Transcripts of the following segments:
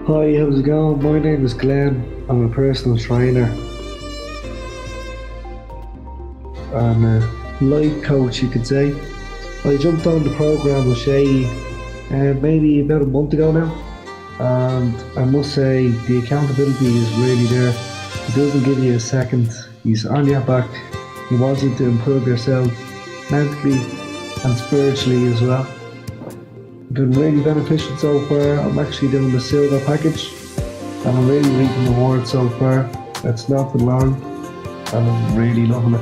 Hi, how's it going? My name is Glenn. I'm a personal trainer and a life coach, you could say. I jumped on the program with Shay maybe about a month ago now, and I must say the accountability is really there. He doesn't give you a second. He's on your back. He wants you to improve yourself mentally and spiritually as well. Been really beneficial so far. I'm actually doing the silver package and I'm really reaping the rewards so far. It's not been long and I'm really loving it.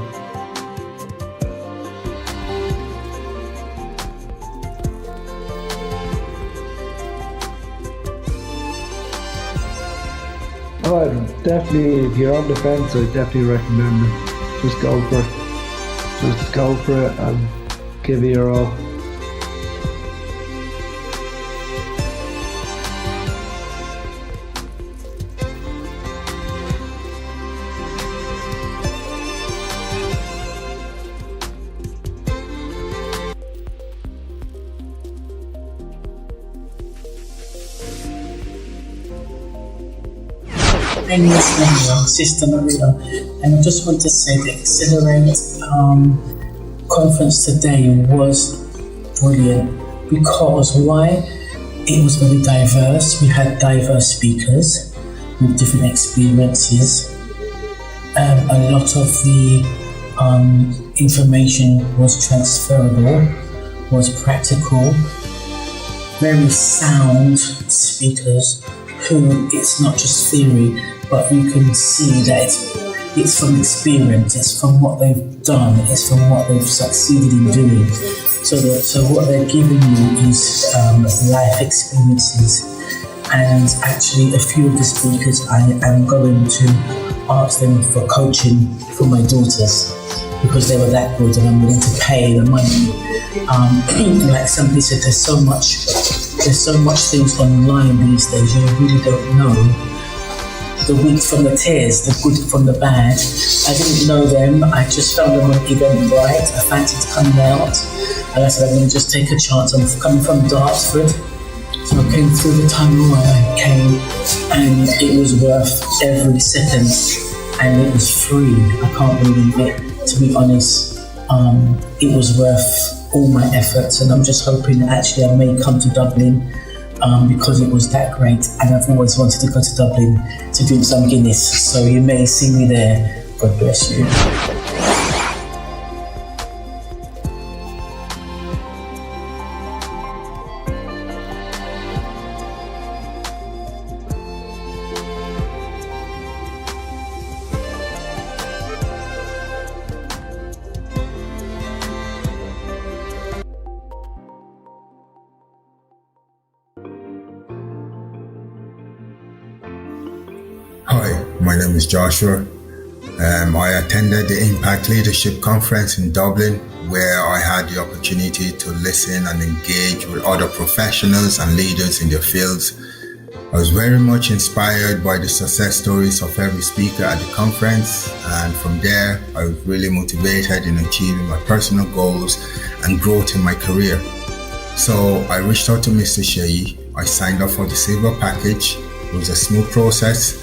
Definitely, if you're on the fence, I definitely recommend it. Just go for it. Just go for it and give it your all. My name is Meadow, Sister Meadow, and I just want to say the Accelerate conference today was brilliant because why? It was very diverse. We had diverse speakers with different experiences. A lot of the information was transferable, was practical, very sound speakers who it's not just theory, but you can see that it's from experience, it's from what they've done, it's from what they've succeeded in doing. So what they're giving you is life experiences. And actually a few of the speakers I am going to ask them for coaching for my daughters because they were that good and I'm willing to pay the money. Like somebody said, there's so much things online these days, you really don't know the wheat from the tares, the good from the bad. I didn't know them, I just found them on Eventbrite, I fancied coming out, and I said I'm going to just take a chance. I'm coming from Dartford, so I came through the tunnel and I came, and it was worth every second, and it was free. I can't believe it, to be honest. It was worth all my efforts, and I'm just hoping that actually I may come to Dublin because it was that great, and I've always wanted to go to Dublin to drink some Guinness, so you may see me there. God bless you. Hi, my name is Joshua. I attended the Impact Leadership Conference in Dublin, where I had the opportunity to listen and engage with other professionals and leaders in their fields. I was very much inspired by the success stories of every speaker at the conference, and from there, I was really motivated in achieving my personal goals and growth in my career. So I reached out to Mr. Shea. I signed up for the silver package. It was a smooth process.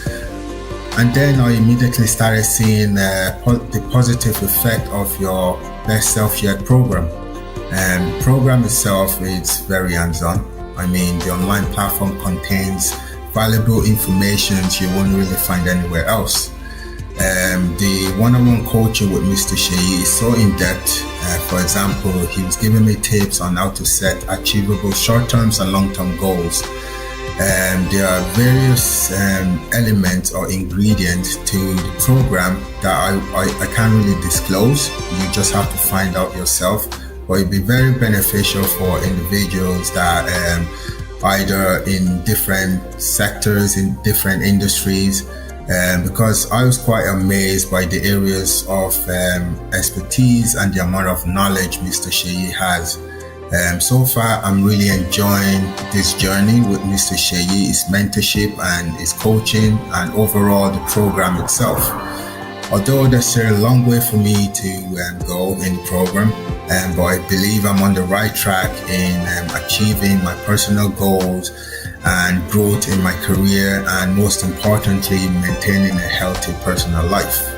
And then I immediately started seeing the positive effect of your Best Self Yet program. And the program itself is very hands-on. I mean, the online platform contains valuable information you won't really find anywhere else. The one-on-one coaching with Mr. Shea is so in-depth. For example, he was giving me tips on how to set achievable short-term and long-term goals. There are various elements or ingredients to the program that I can't really disclose. You just have to find out yourself. But it'd be very beneficial for individuals that either in different sectors, in different industries, because I was quite amazed by the areas of expertise and the amount of knowledge Mr. Shea has. So far, I'm really enjoying this journey with Mr. Shea, his mentorship and his coaching, and overall the program itself. Although there's still a long way for me to go in the program, but I believe I'm on the right track in achieving my personal goals and growth in my career, and most importantly, maintaining a healthy personal life.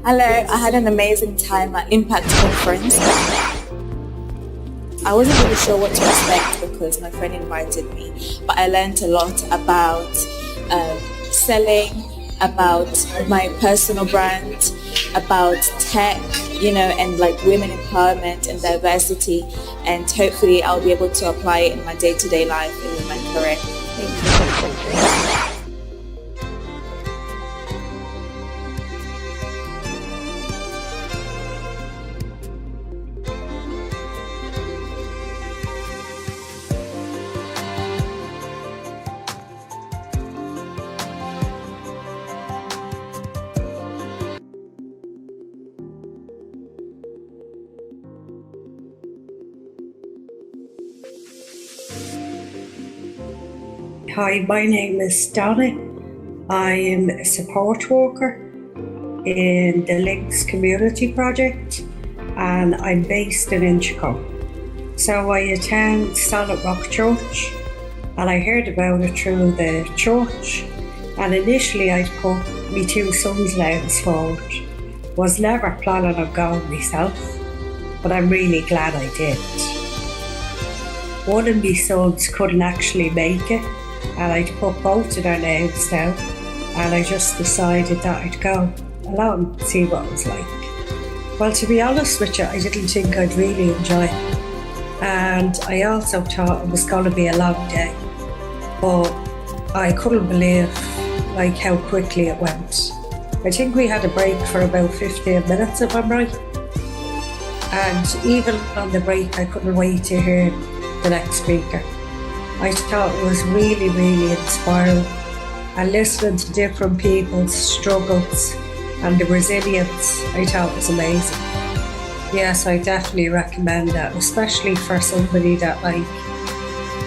Hello, I had an amazing time at Impact Conference. I wasn't really sure what to expect because my friend invited me, but I learned a lot about selling, about my personal brand, about tech, and like women empowerment and diversity, and hopefully I'll be able to apply it in my day-to-day life and in my career. Thank you. Hi, my name is Donna. I am a support worker in the Links Community Project, and I'm based in Inchicore. So I attend Solid Rock Church, and I heard about it through the church, and initially I'd put my two sons' names forward. Was never planning on going myself, but I'm really glad I did. One of my sons couldn't actually make it, and I'd put both of their names down, and I just decided that I'd go along and see what it was like. Well, to be honest with you, I didn't think I'd really enjoy it, and I also thought it was going to be a long day, but I couldn't believe how quickly it went. I think we had a break for about 15 minutes, if I'm right, and even on the break I couldn't wait to hear the next speaker. I thought it was really, really inspiring, and listening to different people's struggles and the resilience, I thought was amazing. Yes, I definitely recommend that, especially for somebody that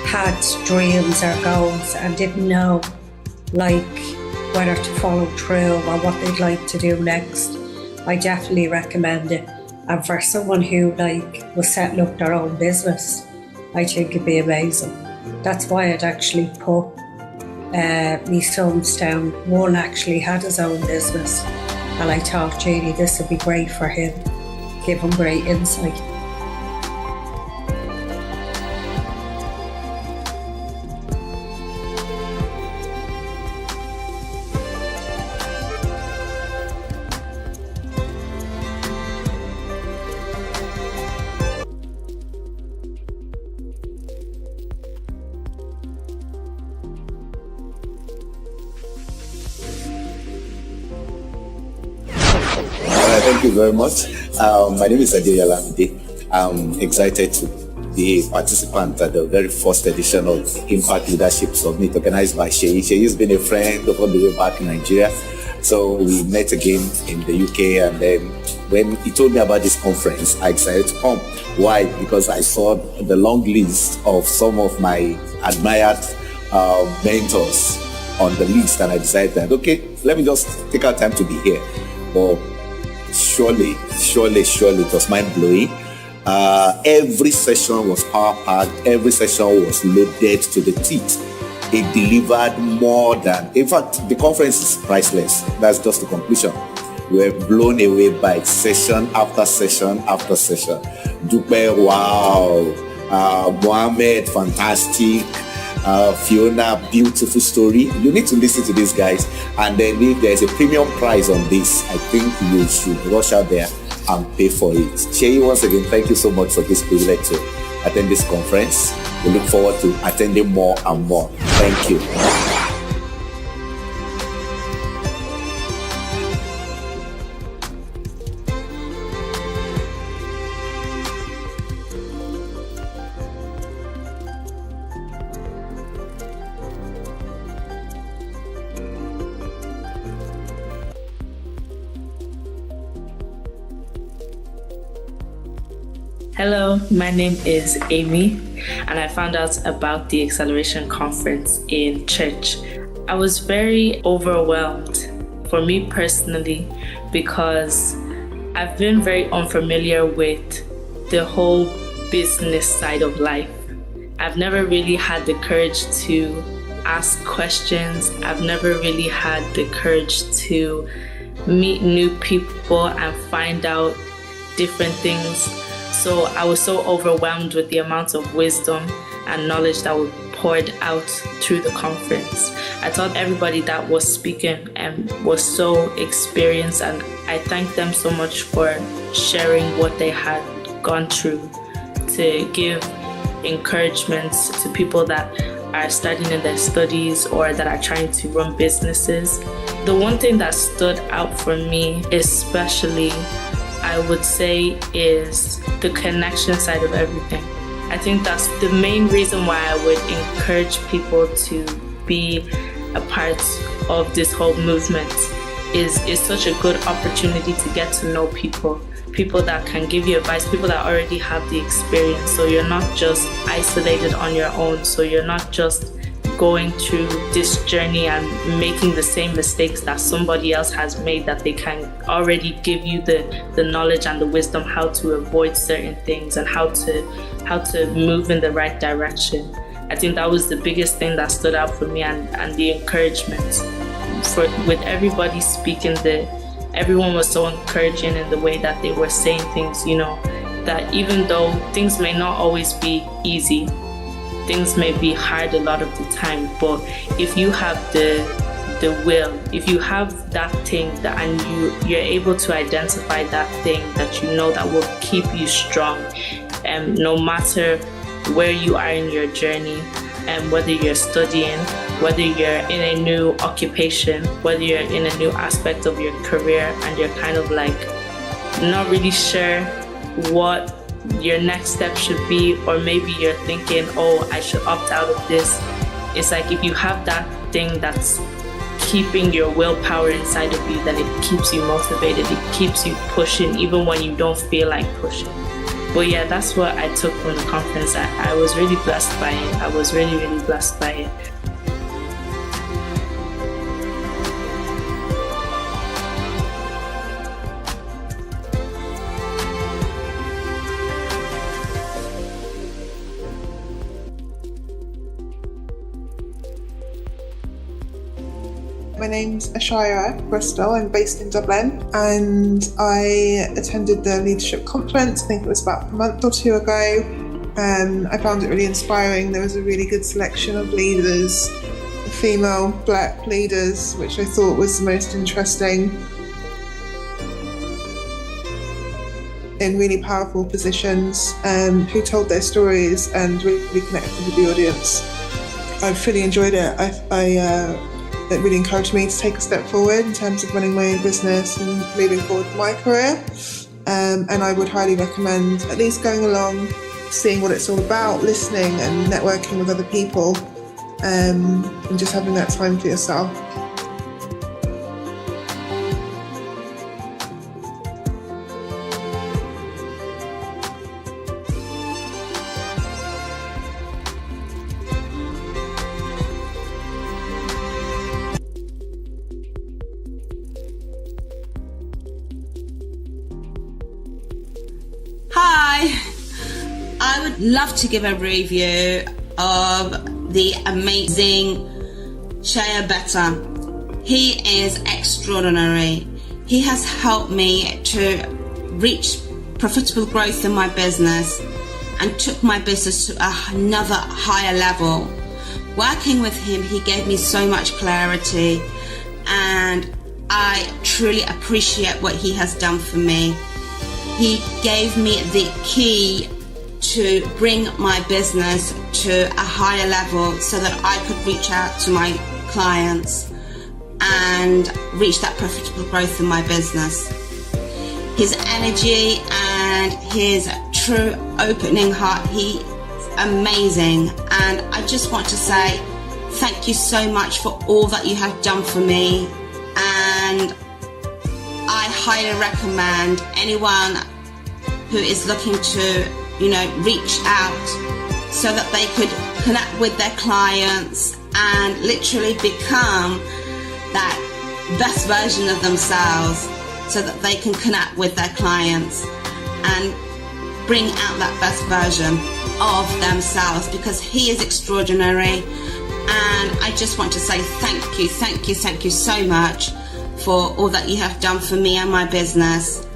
had dreams or goals and didn't know whether to follow through or what they'd like to do next. I definitely recommend it. And for someone who was setting up their own business, I think it'd be amazing. That's why I'd actually put my sons down. One actually had his own business, and I thought, Judy, this would be great for him, give him great insight. Thank you very much. My name is Adeya Lamide. I'm excited to be a participant at the very first edition of Impact Leadership Summit organized by Sheyi. Sheyi has been a friend all the way back in Nigeria. So we met again in the UK, and then when he told me about this conference, I decided to come. Why? Because I saw the long list of some of my admired mentors on the list, and I decided that, okay, let me just take our time to be here. But surely it was mind-blowing. Every session was power-packed. Every session was loaded to the teeth. It delivered more than... In fact, the conference is priceless. That's just the conclusion. We're blown away by session after session after session. Dupe, wow. Mohammed, fantastic. Fiona, beautiful story. You need to listen to these guys, and then if there's a premium price on this, I think you should rush out there and pay for it. Sheyi, once again, thank you so much for this privilege to attend this conference. We look forward to attending more and more. Thank you. Hello, my name is Amy, and I found out about the Acceleration Conference in church. I was very overwhelmed, for me personally, because I've been very unfamiliar with the whole business side of life. I've never really had the courage to ask questions. I've never really had the courage to meet new people and find out different things. So I was so overwhelmed with the amount of wisdom and knowledge that was poured out through the conference. I thought everybody that was speaking was so experienced, and I thank them so much for sharing what they had gone through to give encouragement to people that are starting in their studies or that are trying to run businesses. The one thing that stood out for me especially, I would say, is the connection side of everything. I think that's the main reason why I would encourage people to be a part of this whole movement. Is such a good opportunity to get to know people that can give you advice, people that already have the experience. So you're not just isolated on your own. So you're not just going through this journey and making the same mistakes that somebody else has made, that they can already give you the knowledge and the wisdom how to avoid certain things and how to move in the right direction. I think that was the biggest thing that stood out for me, and the encouragement. With everybody speaking, everyone was so encouraging in the way that they were saying things, that even though things may not always be easy, things may be hard a lot of the time, but if you have the will, if you have that thing and you're able to identify that thing that that will keep you strong, no matter where you are in your journey, and whether you're studying, whether you're in a new occupation, whether you're in a new aspect of your career and you're kind of like not really sure what your next step should be, or maybe you're thinking, oh, I should opt out of this. It's like if you have that thing that's keeping your willpower inside of you, then it keeps you motivated, it keeps you pushing even when you don't feel like pushing. But yeah, that's what I took from the conference. I was really blessed by it. I was really, really blessed by it. My name's Ashaya Bristol. I'm based in Dublin, and I attended the leadership conference. I think it was about a month or two ago. I found it really inspiring. There was a really good selection of leaders, female black leaders, which I thought was the most interesting, in really powerful positions, who told their stories and really connected with the audience. I really enjoyed it. It really encouraged me to take a step forward in terms of running my own business and moving forward with my career. And I would highly recommend at least going along, seeing what it's all about, listening and networking with other people, and just having that time for yourself. I would love to give a review of the amazing Shaya Betta. He is extraordinary. He has helped me to reach profitable growth in my business and took my business to another higher level. Working with him, he gave me so much clarity, and I truly appreciate what he has done for me. He gave me the key to bring my business to a higher level so that I could reach out to my clients and reach that profitable growth in my business. His energy and his true opening heart, he's amazing. And I just want to say thank you so much for all that you have done for me. And I highly recommend anyone who is looking to reach out so that they could connect with their clients and literally become that best version of themselves so that they can connect with their clients and bring out that best version of themselves, because he is extraordinary. And I just want to say thank you so much for all that you have done for me and my business.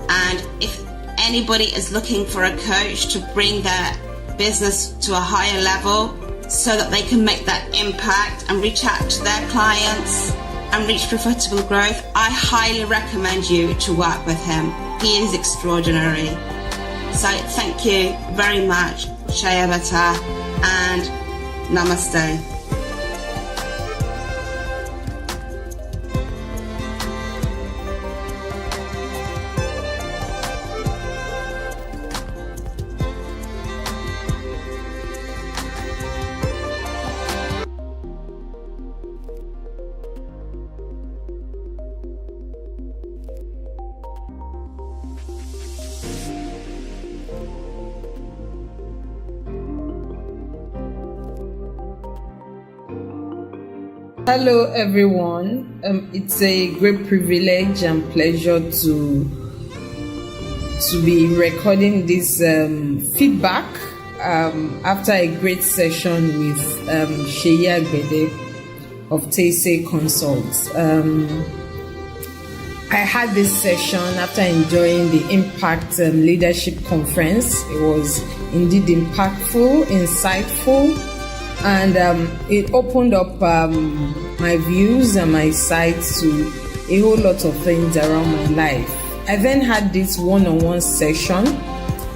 And if anybody is looking for a coach to bring their business to a higher level so that they can make that impact and reach out to their clients and reach profitable growth, I highly recommend you to work with him. He is extraordinary. So thank you very much, Shaya Bata, and namaste. Hello everyone, it's a great privilege and pleasure to be recording this feedback after a great session with Sheyi Agbede of Taisei Consults. I had this session after enjoying the Impact Leadership Conference. It was indeed impactful, insightful, and it opened up my views and my sights to a whole lot of things around my life. I then had this one-on-one session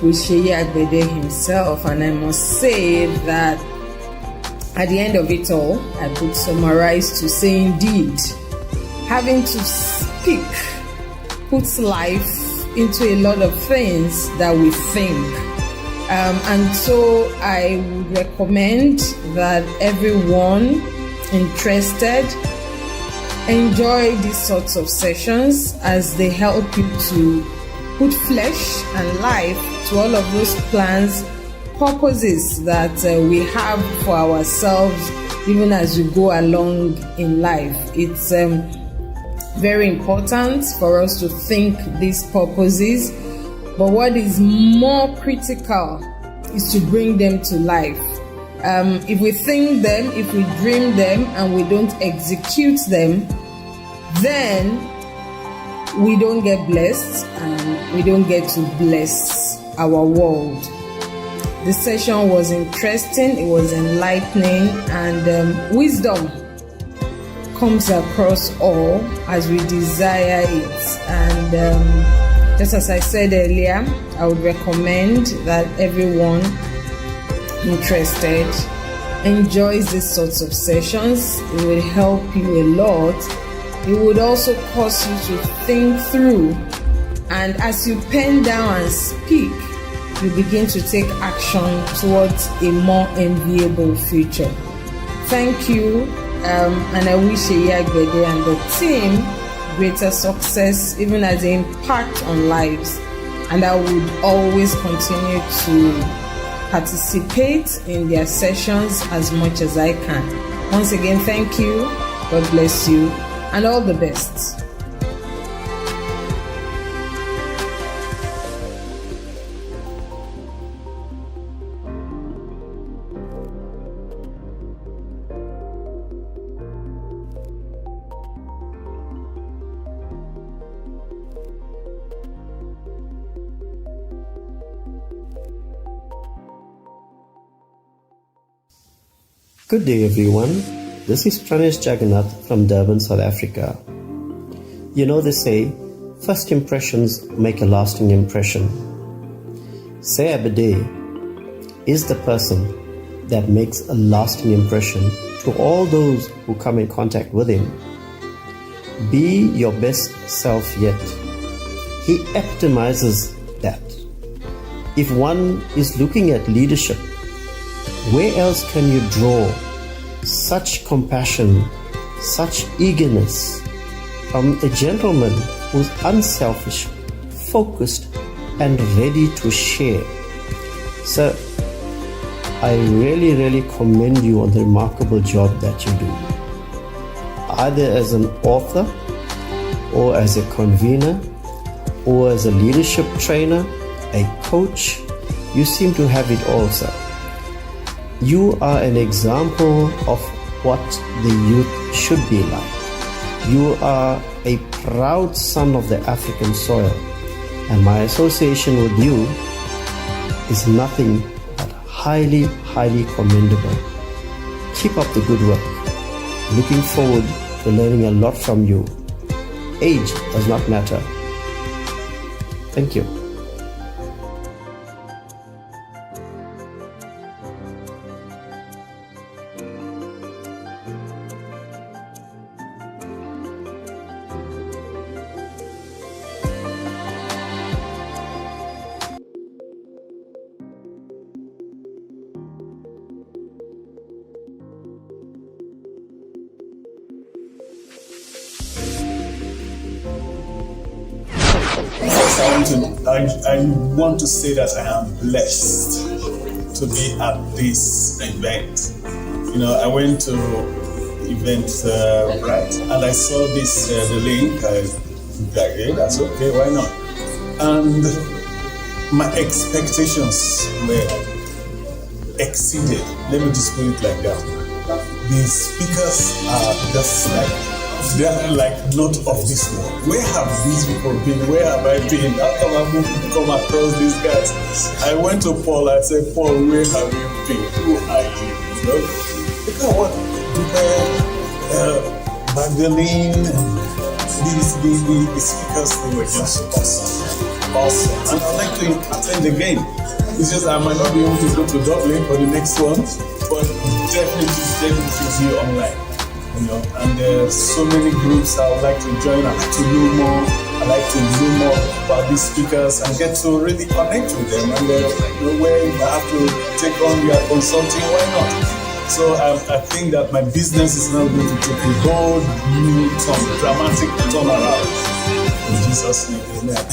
with Sheyi Agbede himself, and I must say that at the end of it all, I could summarize to say indeed, having to speak puts life into a lot of things that we think. And so I would recommend that everyone interested enjoy these sorts of sessions, as they help you to put flesh and life to all of those plans, purposes that we have for ourselves even as we go along in life. It's very important for us to think these purposes, but what is more critical is to bring them to life. If we think them, if we dream them, and we don't execute them, then we don't get blessed and we don't get to bless our world. The session was interesting, it was enlightening, and wisdom comes across all as we desire it. And just as I said earlier, I would recommend that everyone interested enjoys these sorts of sessions. It will help you a lot. It would also cause you to think through, and as you pen down and speak, you begin to take action towards a more enviable future. Thank you, and I wish Sheyi Agbede and the team greater success, even as they impact on lives. And I would always continue to participate in their sessions as much as I can. Once again, thank you, God bless you, and all the best. Good day everyone, this is Pranesh Jagannath from Durban, South Africa. You know, they say, first impressions make a lasting impression. Sheyi Agbede is the person that makes a lasting impression to all those who come in contact with him. Be your best self yet. He epitomizes that. If one is looking at leadership, where else can you draw such compassion, such eagerness from a gentleman who's unselfish, focused, and ready to share? Sir, I really commend you on the remarkable job that you do. Either as an author, or as a convener, or as a leadership trainer, a coach, you seem to have it all, sir. You are an example of what the youth should be like. You are a proud son of the African soil, and my association with you is nothing but highly commendable. Keep up the good work. Looking forward to learning a lot from you. Age does not matter. Thank you. I want to say that I am blessed to be at this event. I went to event, right, and I saw this, the link. That's okay, why not? And my expectations were exceeded. Let me just put it like that. The speakers are just they're like not of this world. Where have these people been? Where have I been? How come I've come across these guys? I went to Paul. I said, Paul, where have you been? Who are you? Look at what Magdalene and the speakers, they were just awesome. And I'd like to attend again. It's just I might not be able to go to Dublin for the next one, but definitely see online. And there's so many groups I would like to join. I like to know more. I like to know more about these speakers and get to really connect with them. And where I have to take on their consulting, why not? So I think that my business is now going to take a bold, new dramatic turnaround. In Jesus' name, amen.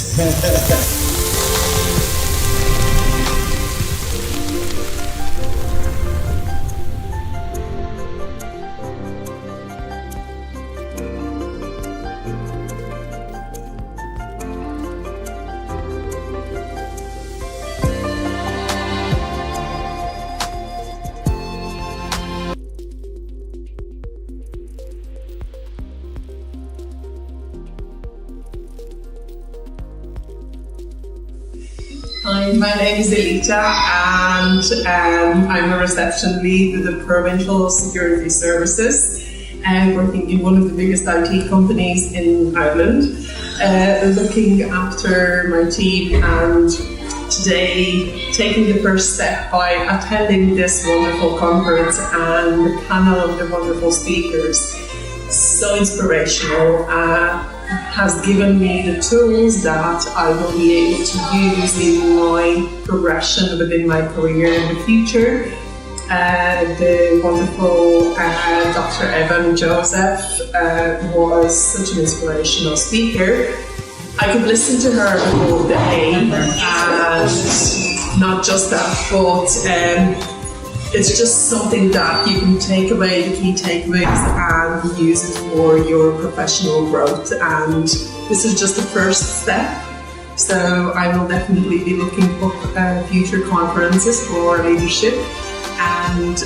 Hi, my name is Elita, and I'm a reception lead with the Provincial Security Services, working in one of the biggest IT companies in Ireland, looking after my team, and today taking the first step by attending this wonderful conference and the panel of the wonderful speakers. So inspirational. Has given me the tools that I will be able to use in my progression within my career in the future. The wonderful Dr. Evan Joseph was such an inspirational speaker. I could listen to her all day, and not just that, but it's just something that you can take away, the key takeaways, and use it for your professional growth. And this is just the first step. So I will definitely be looking for future conferences for leadership, and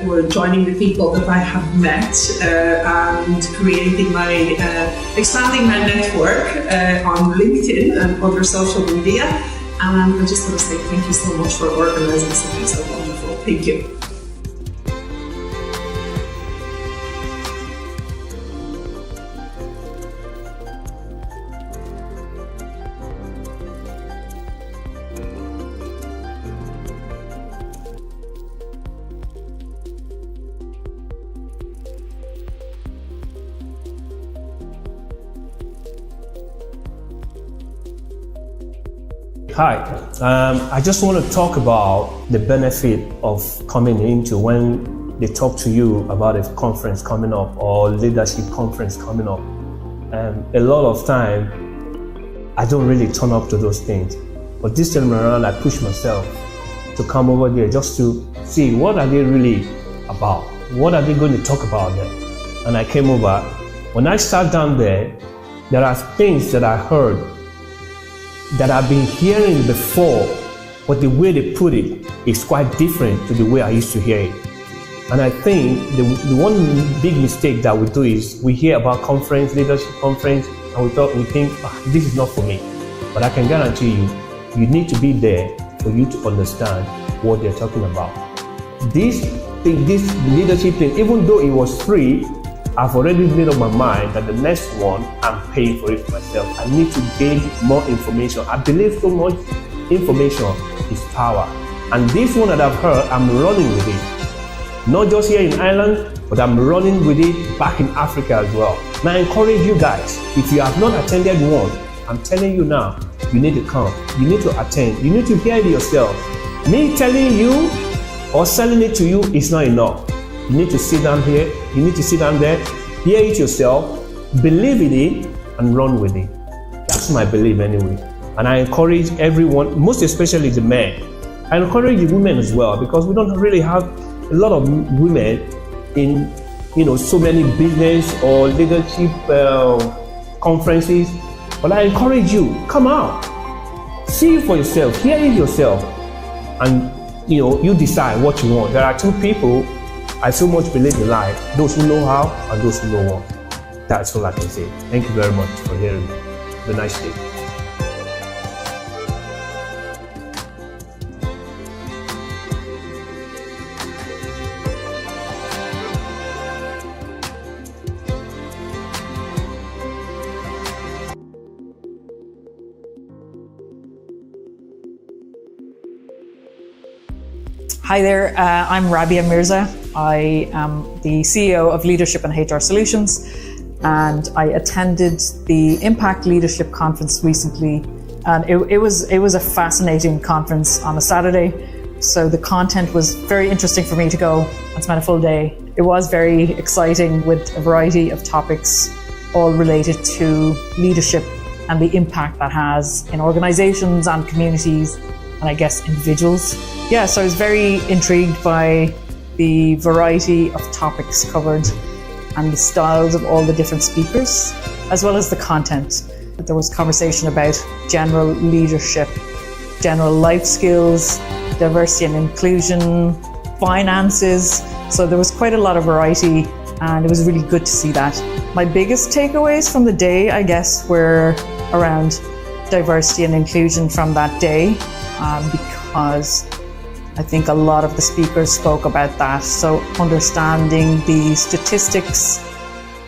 we're joining the people that I have met, and creating my, expanding my network on LinkedIn and other social media. And I just want to say thank you so much for organizing something so wonderful. Thank you. Hi, I just want to talk about the benefit of coming into when they talk to you about a conference coming up or leadership conference coming up. A lot of time, I don't really turn up to those things. But this time around, I push myself to come over there just to see what are they really about. What are they going to talk about there? And I came over. When I sat down there are things that I heard that I've been hearing before, but the way they put it is quite different to the way I used to hear it. And I think the one big mistake that we do is we hear about leadership conference, and we think, this is not for me. But I can guarantee you, you need to be there for you to understand what they're talking about. This leadership thing, even though it was free, I've already made up my mind that the next one, I'm paying for it for myself. I need to gain more information. I believe so much information is power. And this one that I've heard, I'm running with it. Not just here in Ireland, but I'm running with it back in Africa as well. And I encourage you guys, if you have not attended one, I'm telling you now, you need to come. You need to attend. You need to hear it yourself. Me telling you or selling it to you is not enough. You need to sit down here. You need to sit down there, hear it yourself, believe in it, and run with it. That's my belief anyway. And I encourage everyone, most especially the men. I encourage the women as well, because we don't really have a lot of women in, so many business or leadership conferences. But I encourage you, come out, see it for yourself, hear it yourself, and you decide what you want. There are two people I so much believe in life: those who know how and those who know what. That's all I can say. Thank you very much for hearing me. Have a nice day. Hi there, I'm Rabia Mirza. I am the CEO of Leadership and HR Solutions, and I attended the Impact Leadership Conference recently, and it was a fascinating conference on a Saturday. So the content was very interesting for me to go and spend a full day. It was very exciting with a variety of topics, all related to leadership and the impact that has in organizations and communities, and I guess individuals. Yeah, so I was very intrigued by the variety of topics covered and the styles of all the different speakers, as well as the content. There was conversation about general leadership, general life skills, diversity and inclusion, finances. So there was quite a lot of variety, and it was really good to see that. My biggest takeaways from the day, I guess, were around diversity and inclusion from that day, because I think a lot of the speakers spoke about that. So understanding the statistics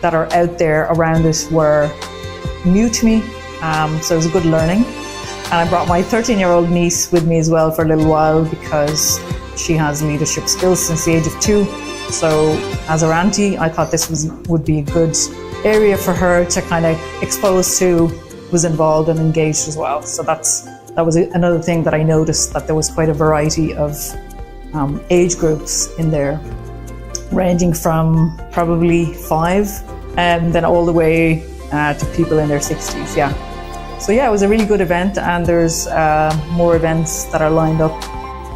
that are out there around it were new to me. So it was a good learning. And I brought my 13-year-old niece with me as well for a little while, because she has leadership skills since the age of 2. So as her auntie, I thought this would be a good area for her to kind of expose to, was involved and engaged as well. So that was another thing that I noticed, that there was quite a variety of age groups in there, ranging from probably 5 and then all the way to people in their 60s. Yeah. So yeah, it was a really good event, and there's more events that are lined up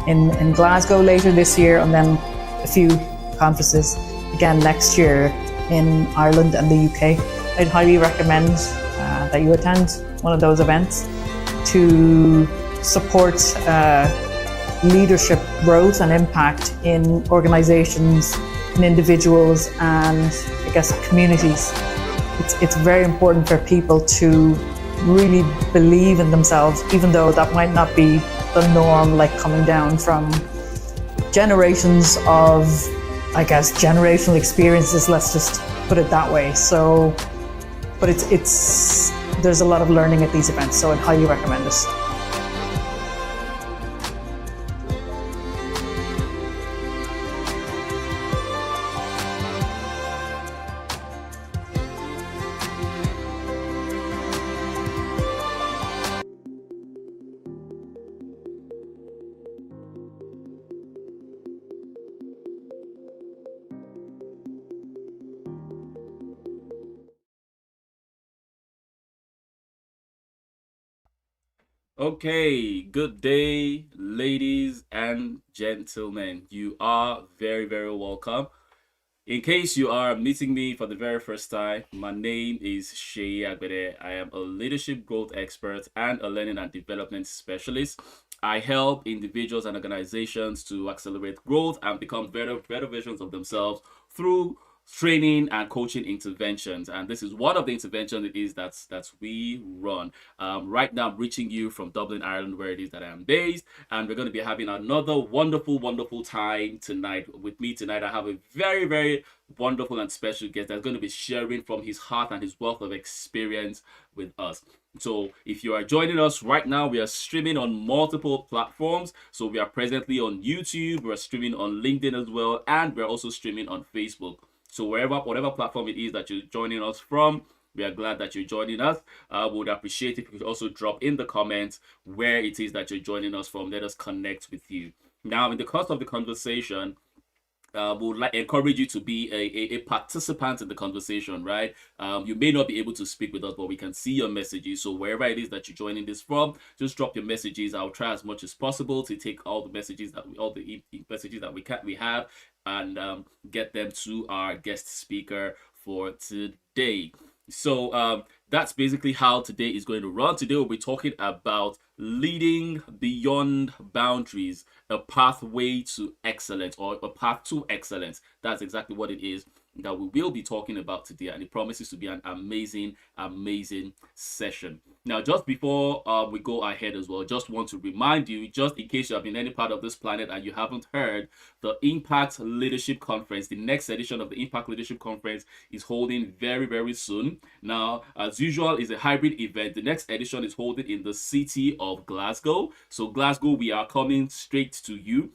in Glasgow later this year, and then a few conferences again next year in Ireland and the UK. I'd highly recommend that you attend one of those events to support leadership growth and impact in organizations, in individuals, and I guess communities. It's very important for people to really believe in themselves, even though that might not be the norm, like coming down from generations of, I guess, generational experiences, let's just put it that way. So, but there's a lot of learning at these events, so I'd highly recommend it. Okay, good day, ladies and gentlemen. You are very, very welcome. In case you are meeting me for the very first time, my name is Sheyi Agbede. I am a leadership growth expert and a learning and development specialist. I help individuals and organizations to accelerate growth and become better versions of themselves through training and coaching interventions. And this is one of the interventions it is that we run. Right now, I'm reaching you from Dublin, Ireland, where it is that I am based, and we're going to be having another wonderful, wonderful time tonight. With me tonight, I have a very, very wonderful and special guest that's going to be sharing from his heart and his wealth of experience with us. So if you are joining us right now, we are streaming on multiple platforms. So we are presently on YouTube, we're streaming on LinkedIn as well, and we're also streaming on Facebook. So whatever platform it is that you're joining us from, we are glad that you're joining us. We would appreciate if you could also drop in the comments where it is that you're joining us from. Let us connect with you. Now, in the course of the conversation, we would encourage you to be a participant in the conversation, right? You may not be able to speak with us, but we can see your messages. So wherever it is that you're joining this from, just drop your messages. I'll try as much as possible to take all the messages messages that we have and get them to our guest speaker for today. So that's basically how today is going to run. Today we'll be talking about leading beyond boundaries, a pathway to excellence or a path to excellence. That's exactly what it is that we will be talking about today, and it promises to be an amazing, amazing session. Now, just before we go ahead as well, just want to remind you, just in case you have been any part of this planet and you haven't heard, the Impact Leadership Conference, the next edition of the Impact Leadership Conference is holding very, very soon. Now, as usual, is a hybrid event. The next edition is holding in the city of Glasgow. So Glasgow, we are coming straight to you.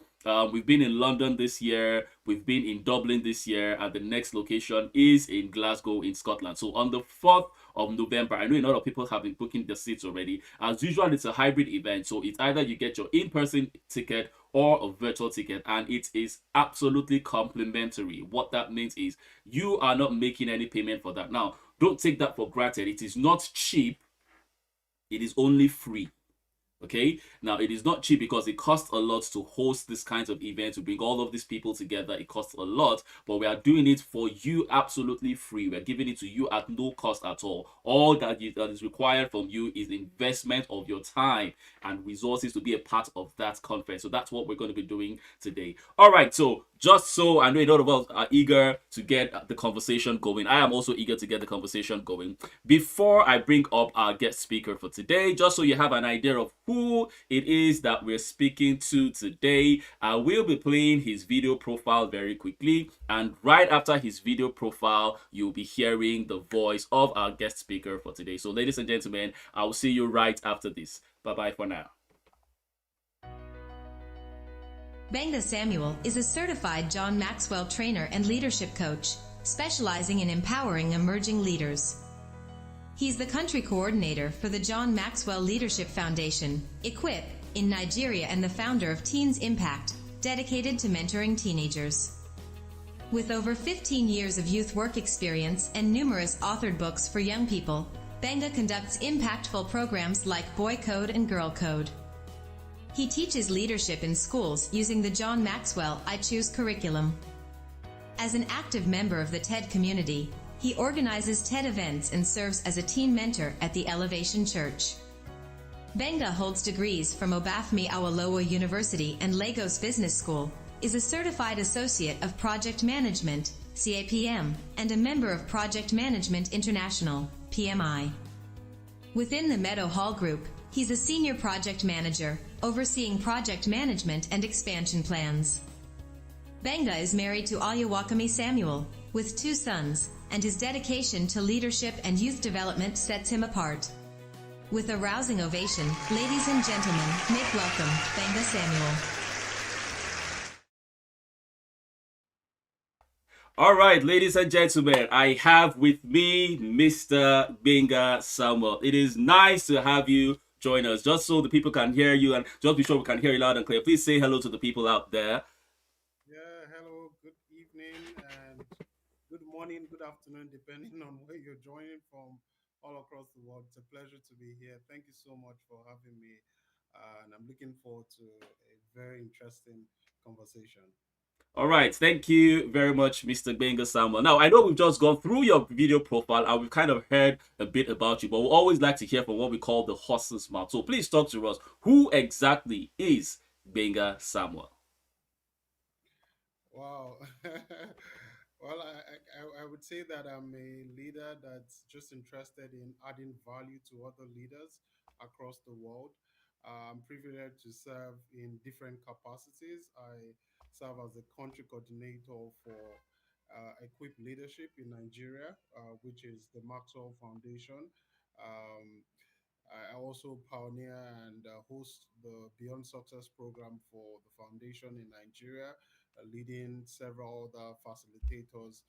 We've been in London this year, we've been in Dublin this year, and the next location is in Glasgow in Scotland. So on the 4th of November, I know a lot of people have been booking their seats already. As usual, it's a hybrid event, so it's either you get your in-person ticket or a virtual ticket, and it is absolutely complimentary. What that means is you are not making any payment for that. Now, don't take that for granted. It is not cheap, it is only free. Okay, now it is not cheap because it costs a lot to host this kinds of events, to bring all of these people together. It costs a lot, but we are doing it for you absolutely free. We're giving it to you at no cost at all. All that is required from you is investment of your time and resources to be a part of that conference. So that's what we're going to be doing today. All right, so just so I know a lot of us are eager to get the conversation going, I am also eager to get the conversation going. Before I bring up our guest speaker for today, just so you have an idea of who it is that we're speaking to today, I will be playing his video profile very quickly, and right after his video profile, you'll be hearing the voice of our guest speaker for today. So ladies and gentlemen, I will see you right after this. Bye-bye for now. Gbenga Samuel is a certified John Maxwell trainer and leadership coach, specializing in empowering emerging leaders. He's the country coordinator for the John Maxwell Leadership Foundation, EQUIP, in Nigeria, and the founder of Teens Impact, dedicated to mentoring teenagers. With over 15 years of youth work experience and numerous authored books for young people, Gbenga conducts impactful programs like Boy Code and Girl Code. He teaches leadership in schools using the John Maxwell I Choose curriculum. As an active member of the TED community, he organizes TED events and serves as a teen mentor at the Elevation Church. Gbenga holds degrees from Obafemi Awolowo University and Lagos Business School, is a certified associate of Project Management, CAPM, and a member of Project Management International, PMI. Within the Meadow Hall Group, he's a senior project manager, overseeing project management and expansion plans. Gbenga is married to Gbenga Samuel, with 2 sons, and his dedication to leadership and youth development sets him apart. With a rousing ovation, ladies and gentlemen, make welcome Gbenga Samuel. All right, ladies and gentlemen, I have with me Mr. Gbenga Samuel. It is nice to have you join us, just so the people can hear you, and just be sure we can hear you loud and clear. Please say hello to the people out there. Yeah, hello, good evening, and good morning, good afternoon, depending on where you're joining from. all across the world. It's a pleasure to be here. Thank you so much for having me. And I'm looking forward to a very interesting conversation. All right, thank you very much, Mr. Gbenga Samuel. Now, I know we've just gone through your video profile and we've kind of heard a bit about you, but we always like to hear from what we call the horse's mouth. So please talk to us. Who exactly is Gbenga Samuel? Wow. Well, I would say that I'm a leader that's just interested in adding value to other leaders across the world. I'm privileged to serve in different capacities. I serve as the country coordinator for Equip Leadership in Nigeria, which is the Maxwell Foundation. Um, I also pioneer and host the Beyond Success program for the foundation in Nigeria, leading several other facilitators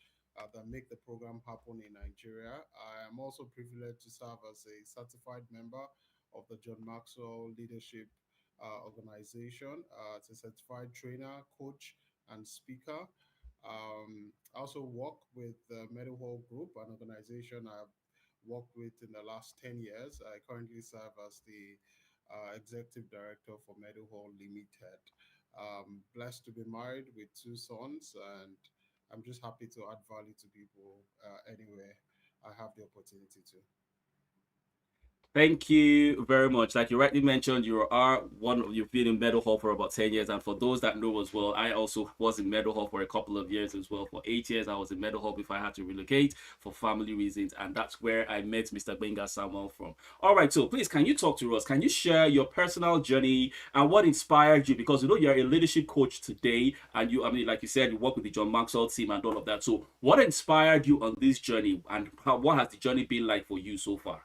that make the program happen in Nigeria. I am also privileged to serve as a certified member of the John Maxwell Leadership Organization. It's a certified trainer, coach, and speaker. I also work with the Meadow Group, an organization I've worked with in the last 10 years. I currently serve as the executive director for Meadow Limited. Blessed to be married with two sons, and I'm just happy to add value to people anywhere I have the opportunity to. Thank you very much. Like you rightly mentioned, you've been in Meadowhall for about 10 years. And for those that know as well, I also was in Meadowhall for a couple of years as well. For 8 years, I was in Meadowhall before I had to relocate for family reasons. And that's where I met Mr. Gbenga Samuel from. All right, so please, can you talk to us? Can you share your personal journey and what inspired you? Because you know you're a leadership coach today, and like you said, you work with the John Maxwell team and all of that. So what inspired you on this journey, and what has the journey been like for you so far?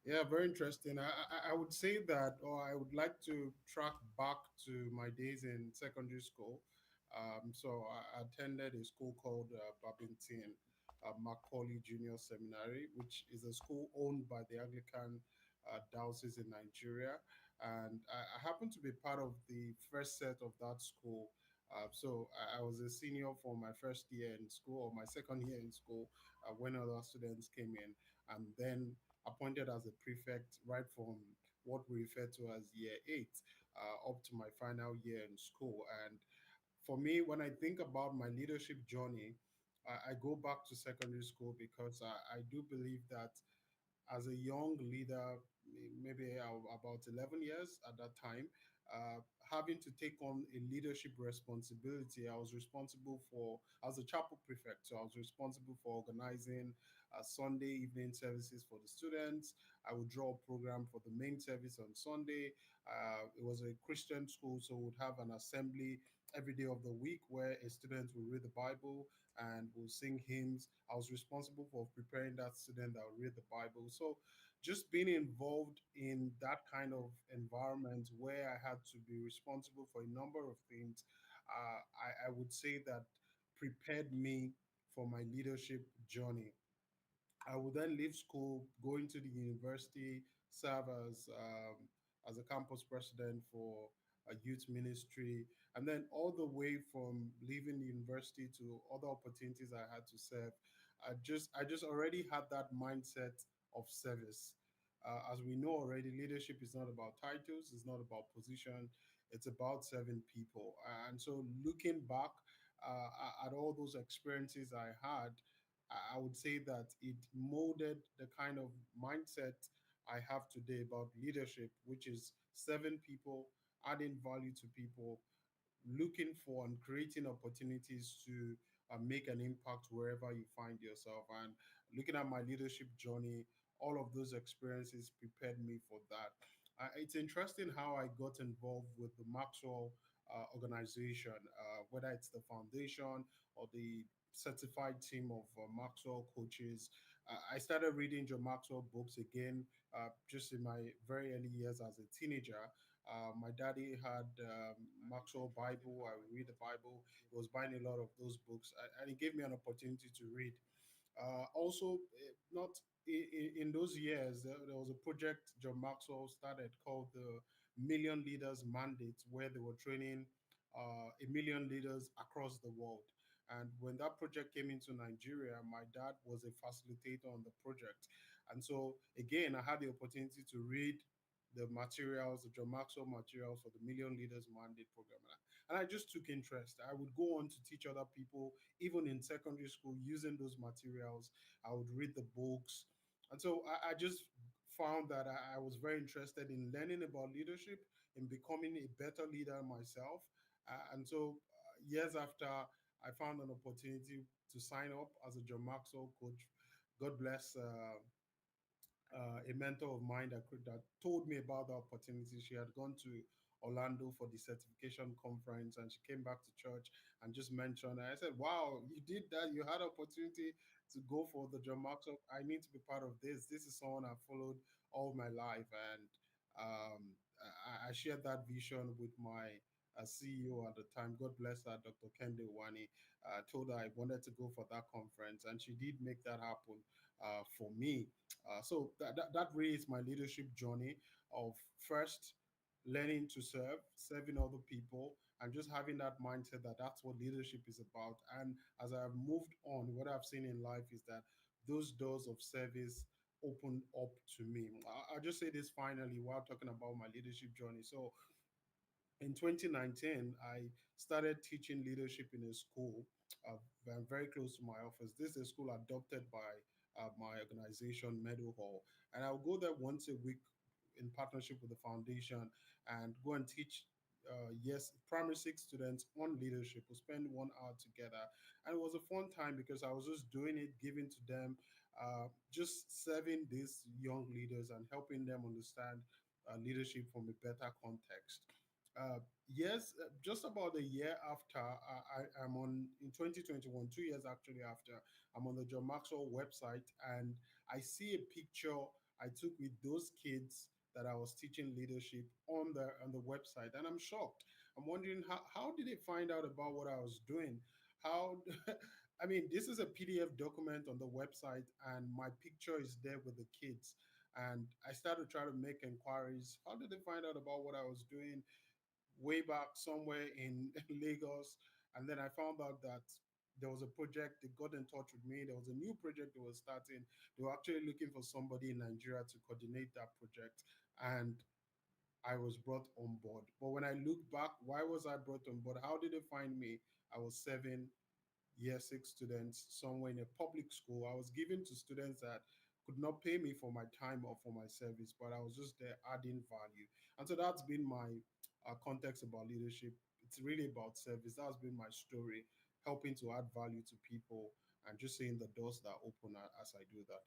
Yeah, very interesting. I would say that, or I would like to track back to my days in secondary school. So I attended a school called Babington Macaulay Junior Seminary, which is a school owned by the Anglican Diocese in Nigeria. And I happened to be part of the first set of that school. So I was a senior for my first year in school, or my second year in school, when other students came in. And then appointed as a prefect right from what we refer to as year eight up to my final year in school. And for me, when I think about my leadership journey, I go back to secondary school because I do believe that as a young leader, maybe about 11 years at that time, having to take on a leadership responsibility. I was a chapel prefect, so I was responsible for organizing Sunday evening services for the students. I would draw a program for the main service on Sunday. It was a Christian school, so we would have an assembly every day of the week where a student will read the Bible and will sing hymns. I was responsible for preparing that student that will read the Bible. So just being involved in that kind of environment where I had to be responsible for a number of things, I would say that prepared me for my leadership journey. I would then leave school, go into the university, serve as a campus president for a youth ministry, and then all the way from leaving the university to other opportunities I had to serve. I just already had that mindset of service. As we know already, leadership is not about titles, it's not about position, it's about serving people. And so, looking back at all those experiences I had, I would say that it molded the kind of mindset I have today about leadership, which is serving people, adding value to people, looking for and creating opportunities to make an impact wherever you find yourself. And looking at my leadership journey, all of those experiences prepared me for that. It's interesting how I got involved with the Maxwell organization, whether it's the foundation or the certified team of Maxwell coaches. I started reading John Maxwell books again just in my very early years as a teenager. My daddy had Maxwell Bible. I would read the Bible. He was buying a lot of those books, and it gave me an opportunity to read. Also, not in those years, there was a project John Maxwell started called the Million Leaders Mandate, where they were training a million leaders across the world. And when that project came into Nigeria, my dad was a facilitator on the project. And so, again, I had the opportunity to read the materials, the John Maxwell materials for the Million Leaders Mandate program. And I just took interest. I would go on to teach other people, even in secondary school, using those materials. I would read the books. And so I just found that I was very interested in learning about leadership, in becoming a better leader myself. And so years after, I found an opportunity to sign up as a John Maxwell coach. God bless a mentor of mine that told me about the opportunity. She had gone to Orlando for the certification conference, and she came back to church and just mentioned it. I said, "Wow, you did that! You had opportunity to go for the John Maxwell. I need to be part of this. This is someone I've followed all my life." And I shared that vision with my CEO at the time. God bless her, Dr. Kende Wani. Told her I wanted to go for that conference, and she did make that happen for me. So that really is my leadership journey of first learning to serve, serving other people, and just having that mindset that that's what leadership is about. And as I've moved on, what I've seen in life is that those doors of service opened up to me. I'll just say this finally while talking about my leadership journey. So in 2019, I started teaching leadership in a school very close to my office. This is a school adopted by my organization, Meadow Hall. And I'll go there once a week in partnership with the foundation and go and teach yes, primary six students on leadership. We spend 1 hour together. And it was a fun time because I was just doing it, giving to them, just serving these young leaders and helping them understand leadership from a better context. Uh, yes, just about a year after, I'm on in 2021, 2 years actually after, I'm on the John Maxwell website and I see a picture I took with those kids that I was teaching leadership on the website, and I'm shocked. I'm wondering how did they find out about what I was doing? How I mean, this is a PDF document on the website, and my picture is there with the kids. And I started trying to make inquiries. How did they find out about what I was doing? Way back somewhere in Lagos. And then I found out that there was a project, they got in touch with me. There was a new project they were starting. They were actually looking for somebody in Nigeria to coordinate that project. And I was brought on board. But when I look back, why was I brought on board? How did they find me? I was serving year six students somewhere in a public school. I was given to students that could not pay me for my time or for my service, but I was just there adding value. And so that's been my context about leadership. It's really about service. That's been my story, helping to add value to people and just seeing the doors that open as I do that.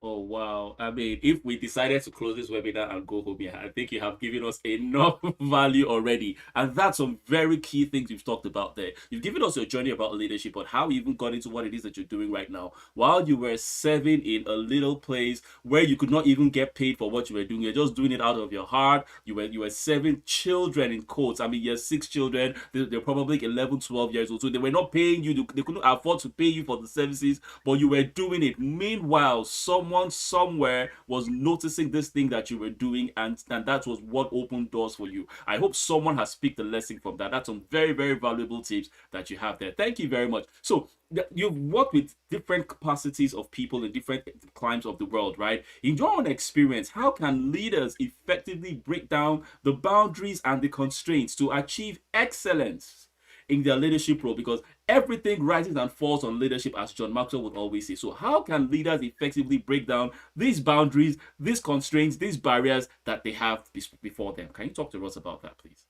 Oh wow. I mean, if we decided to close this webinar and go home, yeah, I think you have given us enough value already. And that's some very key things you've talked about there. You've given us your journey about leadership, but how you even got into what it is that you're doing right now. While you were serving in a little place where you could not even get paid for what you were doing, you're just doing it out of your heart. You were serving children in quotes. I mean, you have six children, they're probably 11, 12 years old. So they were not paying you, they couldn't afford to pay you for the services, but you were doing it. Meanwhile, someone somewhere was noticing this thing that you were doing, and that was what opened doors for you. I hope someone has picked a lesson from that. That's some very, very valuable tips that you have there. Thank you very much. So you've worked with different capacities of people in different climes of the world, right? In your own experience, how can leaders effectively break down the boundaries and the constraints to achieve excellence in their leadership role? Because everything rises and falls on leadership, as John Maxwell would always say. So how can leaders effectively break down these boundaries, these constraints, these barriers that they have before them? Can you talk to us about that, please?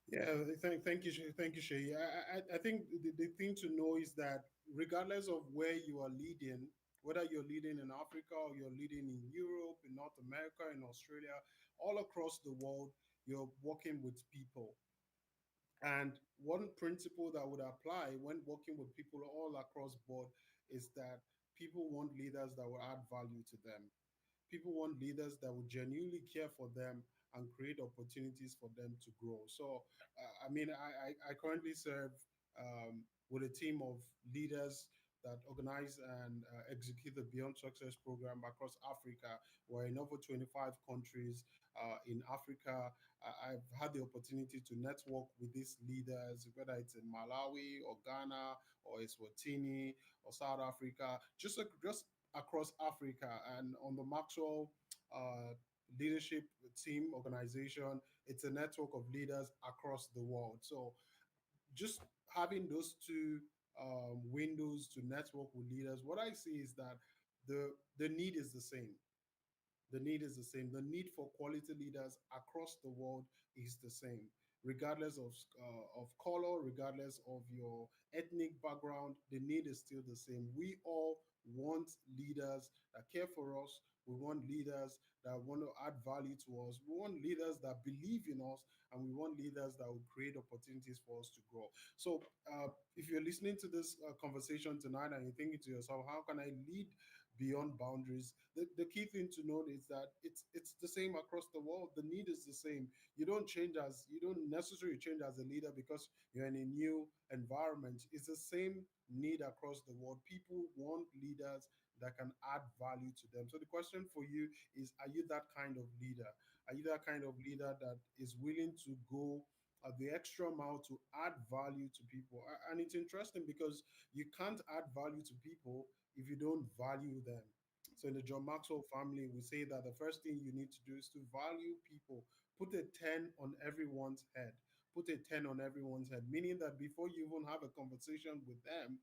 Yeah, thank you, Shay. I think the thing to know is that regardless of where you are leading, whether you're leading in Africa or you're leading in Europe, in North America, in Australia, all across the world, you're working with people. And one principle that would apply when working with people all across board is that people want leaders that will add value to them. People want leaders that will genuinely care for them and create opportunities for them to grow. So, I mean, I currently serve with a team of leaders that organize and execute the Beyond Success program across Africa. We're in over 25 countries in Africa. I've had the opportunity to network with these leaders, whether it's in Malawi or Ghana or Eswatini or South Africa, just across Africa. And on the Maxwell uh, leadership team organization, it's a network of leaders across the world. So just having those two windows to network with leaders, what I see is that the need is the same. The need is the same. The need for quality leaders across the world is the same, regardless of color, regardless of your ethnic background. The need is still the same. We all want leaders that care for us. We want leaders that want to add value to us. We want leaders that believe in us, and we want leaders that will create opportunities for us to grow. So, if you're listening to this conversation tonight and you're thinking to yourself, how can I lead beyond boundaries? The key thing to note is that it's the same across the world. The need is the same. You don't necessarily change as a leader because you're in a new environment. It's the same need across the world. People want leaders that can add value to them. So the question for you is, are you that kind of leader? Are you that kind of leader that is willing to go the extra mile to add value to people? And it's interesting because you can't add value to people if you don't value them. So in the John Maxwell family, we say that the first thing you need to do is to value people. Put a 10 on everyone's head. Put a 10 on everyone's head, meaning that before you even have a conversation with them,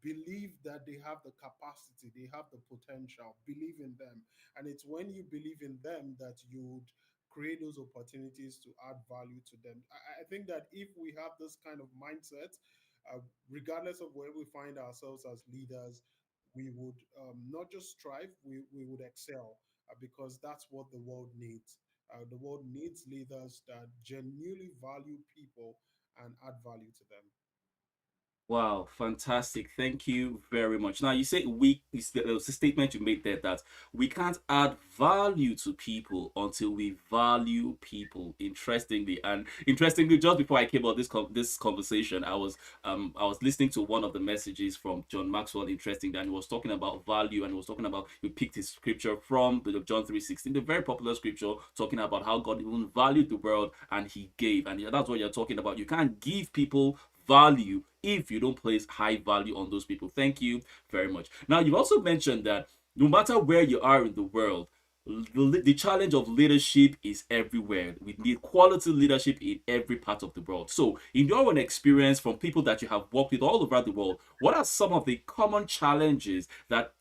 believe that they have the capacity, they have the potential, believe in them. And it's when you believe in them that you would create those opportunities to add value to them. I think that if we have this kind of mindset, regardless of where we find ourselves as leaders, we would not just strive, we would excel because that's what the world needs. The world needs leaders that genuinely value people and add value to them. Wow, fantastic. Thank you very much. Now, you say there was a statement you made there that we can't add value to people until we value people. Interestingly, just before I came on this conversation, I was listening to one of the messages from John Maxwell. Interesting that he was talking about value, and he was talking about, he picked his scripture from the John 3:16, the very popular scripture talking about how God even valued the world and he gave. And that's what you're talking about. You can't give people value if you don't place high value on those people. Thank you very much. Now, you've also mentioned that no matter where you are in the world, the challenge of leadership is everywhere. We need quality leadership in every part of the world. So, in your own experience, from people that you have worked with all over the world, what are some of the common challenges that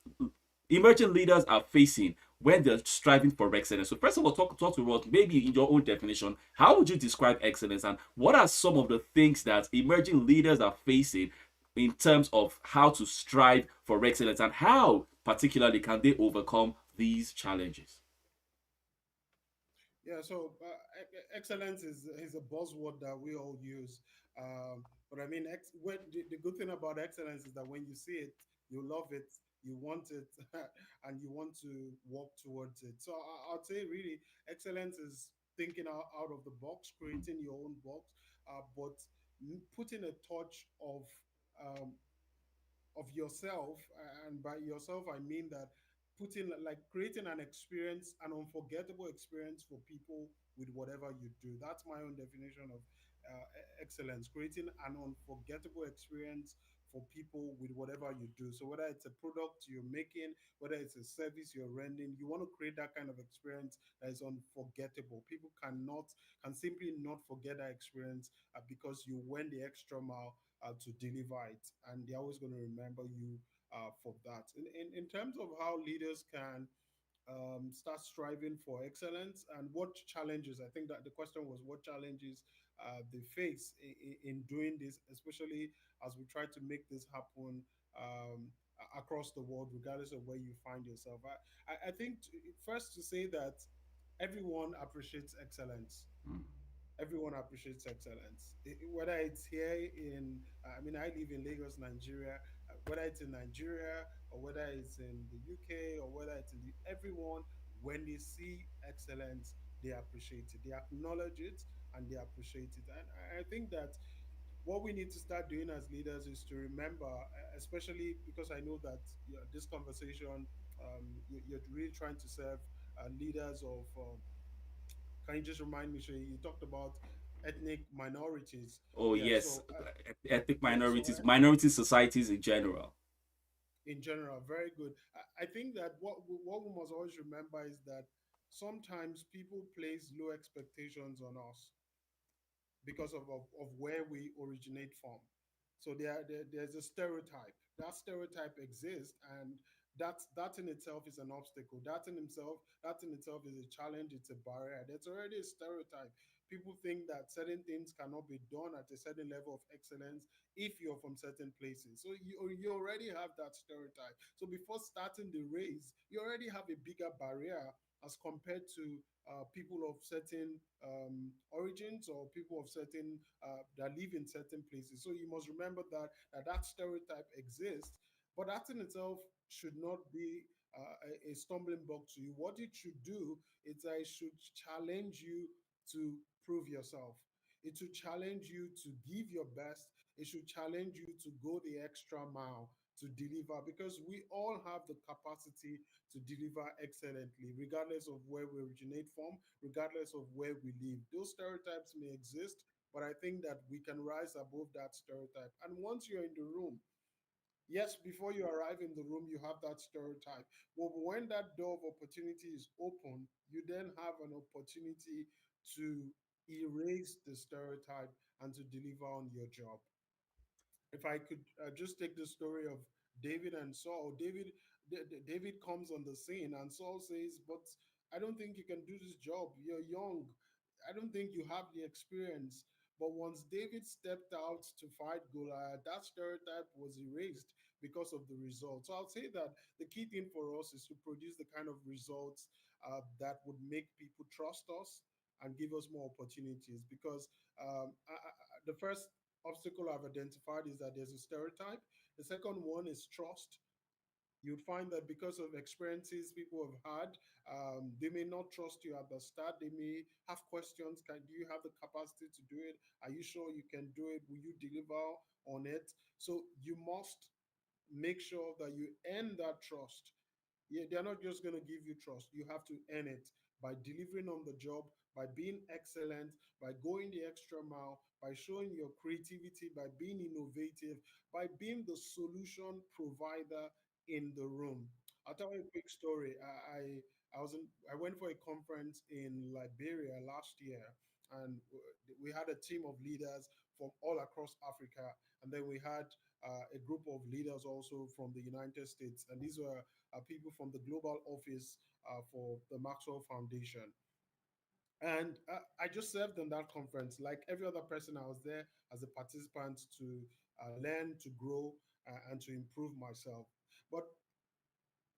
emerging leaders are facing when they're striving for excellence? So first of all, talk to us, maybe in your own definition, how would you describe excellence, and what are some of the things that emerging leaders are facing in terms of how to strive for excellence, and how particularly can they overcome these challenges? Yeah, so excellence is a buzzword that we all use. But I mean, the good thing about excellence is that when you see it, you love it, you want it, and you want to work towards it. So I'd say really excellence is thinking out of the box, creating your own box, but putting a touch um, of yourself. And by yourself I mean that putting, like, creating an experience, an unforgettable experience for people with whatever you do. That's my own definition of excellence: creating an unforgettable experience for people with whatever you do. So whether it's a product you're making, whether it's a service you're rendering, you want to create that kind of experience that is unforgettable. People can simply not forget that experience because you went the extra mile to deliver it, and they're always going to remember you for that. In terms of how leaders can start striving for excellence and what challenges, I think that the question was what challenges they face in doing this, especially as we try to make this happen across the world, regardless of where you find yourself. I think first to say that everyone appreciates excellence. Everyone appreciates excellence. Whether it's here in, I mean, I live in Lagos, Nigeria, whether it's in Nigeria or whether it's in the UK or whether it's in everyone, when they see excellence, they appreciate it, they acknowledge it, and they appreciate it. And I think that what we need to start doing as leaders is to remember, especially because I know that this conversation, you're really trying to serve leaders of. Can you just remind me? So you talked about ethnic minorities. Oh Yeah. yes, So ethnic yeah. So minorities, minority societies in general. in general, very good. I think that what we must always remember is that sometimes people place low expectations on us because of where we originate from. So there's a stereotype. That stereotype exists, and that in itself is an obstacle. That in itself is a challenge. It's a barrier. There's already a stereotype. People think that certain things cannot be done at a certain level of excellence if you're from certain places. So you already have that stereotype. So before starting the race, you already have a bigger barrier as compared to people of certain origins or people of certain that live in certain places. So you must remember that stereotype exists, but that in itself should not be a stumbling block to you. What it should do is that it should challenge you to prove yourself. It should challenge you to give your best. It should challenge you to go the extra mile to deliver, because we all have the capacity to deliver excellently, regardless of where we originate from, regardless of where we live. Those stereotypes may exist, but I think that we can rise above that stereotype. And once you're in the room, yes, before you arrive in the room, you have that stereotype. But when that door of opportunity is open, you then have an opportunity to erase the stereotype and to deliver on your job. If I could just take the story of David and Saul, David comes on the scene, and Saul says, "But I don't think you can do this job. You're young. I don't think you have the experience." But once David stepped out to fight Goliath, that stereotype was erased because of the results. So I'll say that the key thing for us is to produce the kind of results that would make people trust us and give us more opportunities. Because the first obstacle I've identified is that there's a stereotype. The second one is trust. You'd find that because of experiences people have had, they may not trust you at the start. They may have questions. Do you have the capacity to do it? Are you sure you can do it? Will you deliver on it? So you must make sure that you earn that trust. Yeah, they're not just going to give you trust. You have to earn it by delivering on the job, by being excellent, by going the extra mile, by showing your creativity, by being innovative, by being the solution provider in the room. I'll tell you a quick story. I went for a conference in Liberia last year, and we had a team of leaders from all across Africa, and then we had a group of leaders also from the United States, and these were people from the global office for the Maxwell Foundation. And I just served on that conference. Like every other person, I was there as a participant to learn, to grow, and to improve myself. But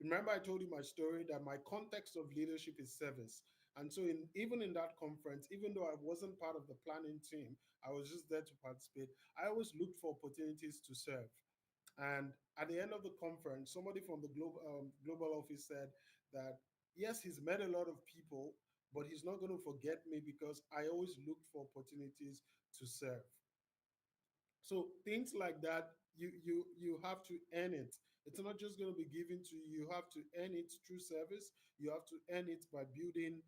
remember, I told you my story that my context of leadership is service. And so, even in that conference, even though I wasn't part of the planning team, I was just there to participate. I always looked for opportunities to serve. And at the end of the conference, somebody from the global office said that yes, he's met a lot of people, but he's not going to forget me because I always looked for opportunities to serve. So things like that, you have to earn it. It's not just going to be given to you. You have to earn it through service. You have to earn it by building,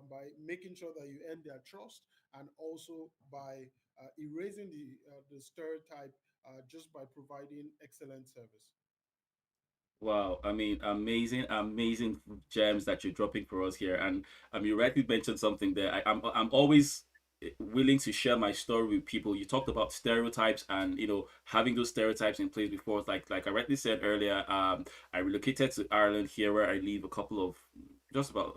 by making sure that you earn their trust, and also by erasing the stereotype just by providing excellent service. Wow, I mean, amazing, amazing gems that you're dropping for us here. And you rightly mentioned something there. I'm always willing to share my story with people. You talked about stereotypes and having those stereotypes in place before. Like I rightly said earlier, I relocated to Ireland here where I live a couple of just about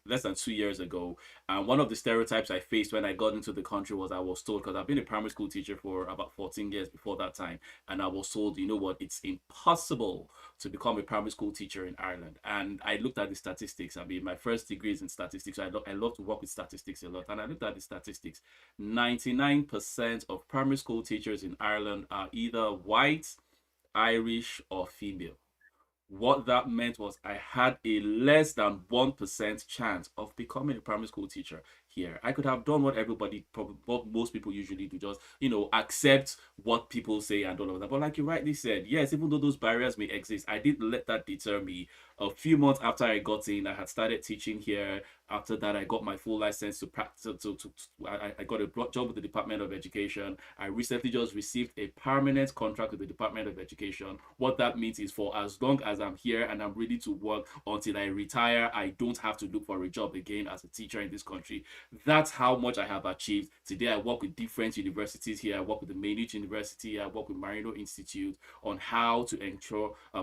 less than 2 years ago. And one of the stereotypes I faced when I got into the country was I was told, because I've been a primary school teacher for about 14 years before that time, and I was told, you know what, it's impossible to become a primary school teacher in Ireland. And I looked at the statistics. I mean, my first degree is in statistics. So I love to work with statistics a lot. And I looked at the statistics. 99% of primary school teachers in Ireland are either white, Irish, or female. What that meant was I had a less than 1% chance of becoming a primary school teacher here. I could have done what everybody, probably what most people usually do, just accept what people say and all of that. But like you rightly said, yes, even though those barriers may exist, I didn't let that deter me. A few months after I got in, I had started teaching here. After that, I got my full license to practice. I got a job with the Department of Education. I recently just received a permanent contract with the Department of Education. What that means is for as long as I'm here and I'm ready to work until I retire, I don't have to look for a job again as a teacher in this country. That's how much I have achieved. Today, I work with different universities here. I work with the Maynard University. I work with Marino Institute on how to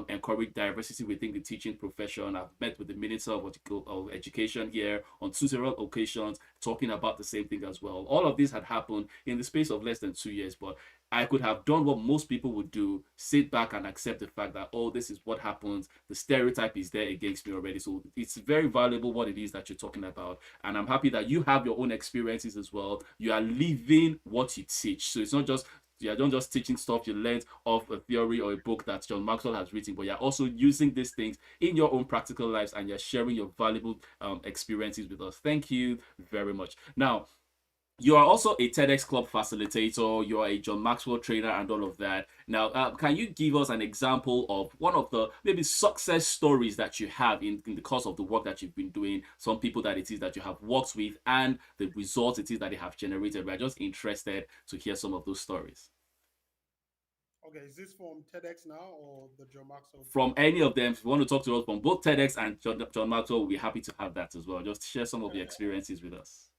encourage diversity within the teaching profession. I've met with the Minister of Education here on several occasions talking about the same thing as well. All of this had happened in the space of less than 2 years, but I could have done what most people would do, sit back and accept the fact that, oh, this is what happens. The stereotype is there against me already. So it's very valuable what it is that you're talking about. And I'm happy that you have your own experiences as well. You are living what you teach. So it's not just you're not just teaching stuff you learned off a theory or a book that John Maxwell has written, but you're also using these things in your own practical lives and you're sharing your valuable experiences with us. Thank you very much. Now, you are also a TEDx Club facilitator. You are a John Maxwell trainer and all of that. Now, can you give us an example of one of the maybe success stories that you have in the course of the work that you've been doing? Some people that it is that you have worked with and the results it is that they have generated. We're just interested to hear some of those stories. Okay, is this from TEDx now or the John Maxwell? From any of them, if you want to talk to us from both TEDx and John Maxwell, we'll be happy to have that as well. Just share some of your experiences with us.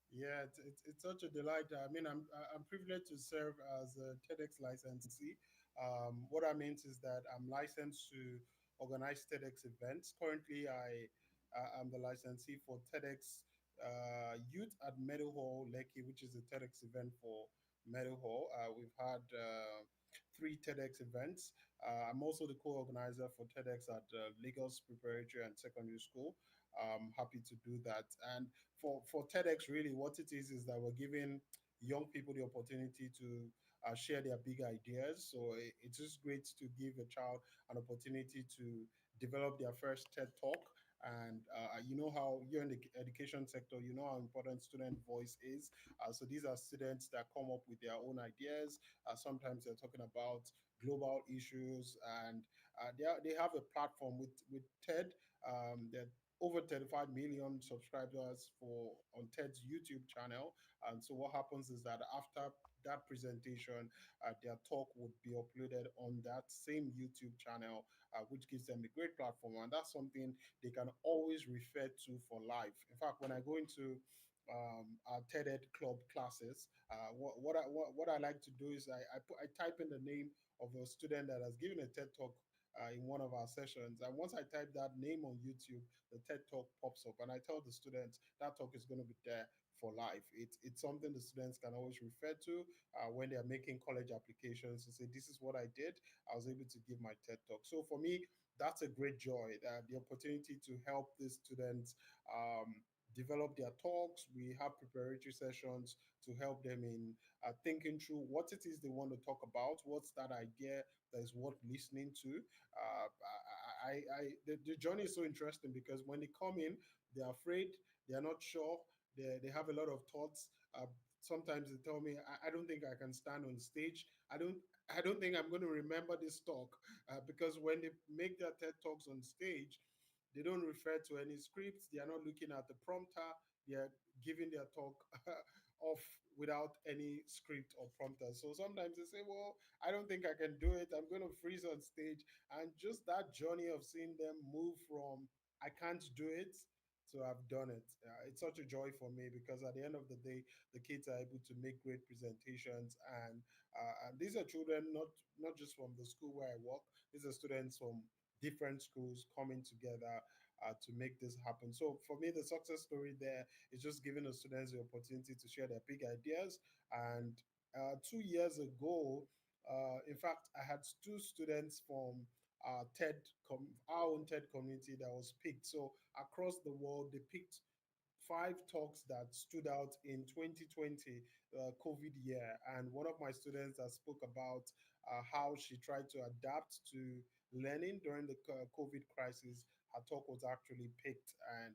Yeah, it's such a delight. I mean, I'm privileged to serve as a TEDx licensee. What that means is that I'm licensed to organize TEDx events. Currently, am the licensee for TEDx Youth at Meadow Hall, Lekki, which is a TEDx event for Meadow Hall. We've had three TEDx events. I'm also the co-organizer for TEDx at Lagos Preparatory and Secondary School. I'm happy to do that. And for TEDx, really, what it is that we're giving young people the opportunity to share their big ideas. So it's just great to give a child an opportunity to develop their first TED talk. And you know how you're in the education sector, you know how important student voice is. So these are students that come up with their own ideas. Sometimes they're talking about global issues, and they have a platform with TED. That over 35 million subscribers for on TED's YouTube channel. And so what happens is that after that presentation, their talk would be uploaded on that same YouTube channel, which gives them a great platform. And that's something they can always refer to for life. In fact, when I go into our TED Club classes, what I like to do is I type in the name of a student that has given a TED talk in one of our sessions. And once I type that name on YouTube, the TED Talk pops up. And I tell the students that talk is going to be there for life. It's something the students can always refer to when they're making college applications to say, this is what I did. I was able to give my TED Talk. So for me, that's a great joy, the opportunity to help these students develop their talks. We have preparatory sessions to help them in thinking through what it is they want to talk about, what's that idea that is worth listening to. The journey is so interesting because when they come in, they're afraid, they're not sure, they have a lot of thoughts. Sometimes they tell me, I don't think I can stand on stage. I don't think I'm going to remember this talk because when they make their TED talks on stage, they don't refer to any scripts. They are not looking at the prompter. They are giving their talk off without any script or prompter. So sometimes they say, well, I don't think I can do it. I'm going to freeze on stage. And just that journey of seeing them move from I can't do it to I've done it. It's such a joy for me because at the end of the day, the kids are able to make great presentations. And these are children not just from the school where I work. These are students from different schools coming together to make this happen. So for me, the success story there is just giving the students the opportunity to share their big ideas. And 2 years ago, in fact, I had two students from our own TED community that was picked. So across the world, they picked five talks that stood out in 2020 COVID year. And one of my students that spoke about how she tried to adapt to learning during the COVID crisis, her talk was actually picked. And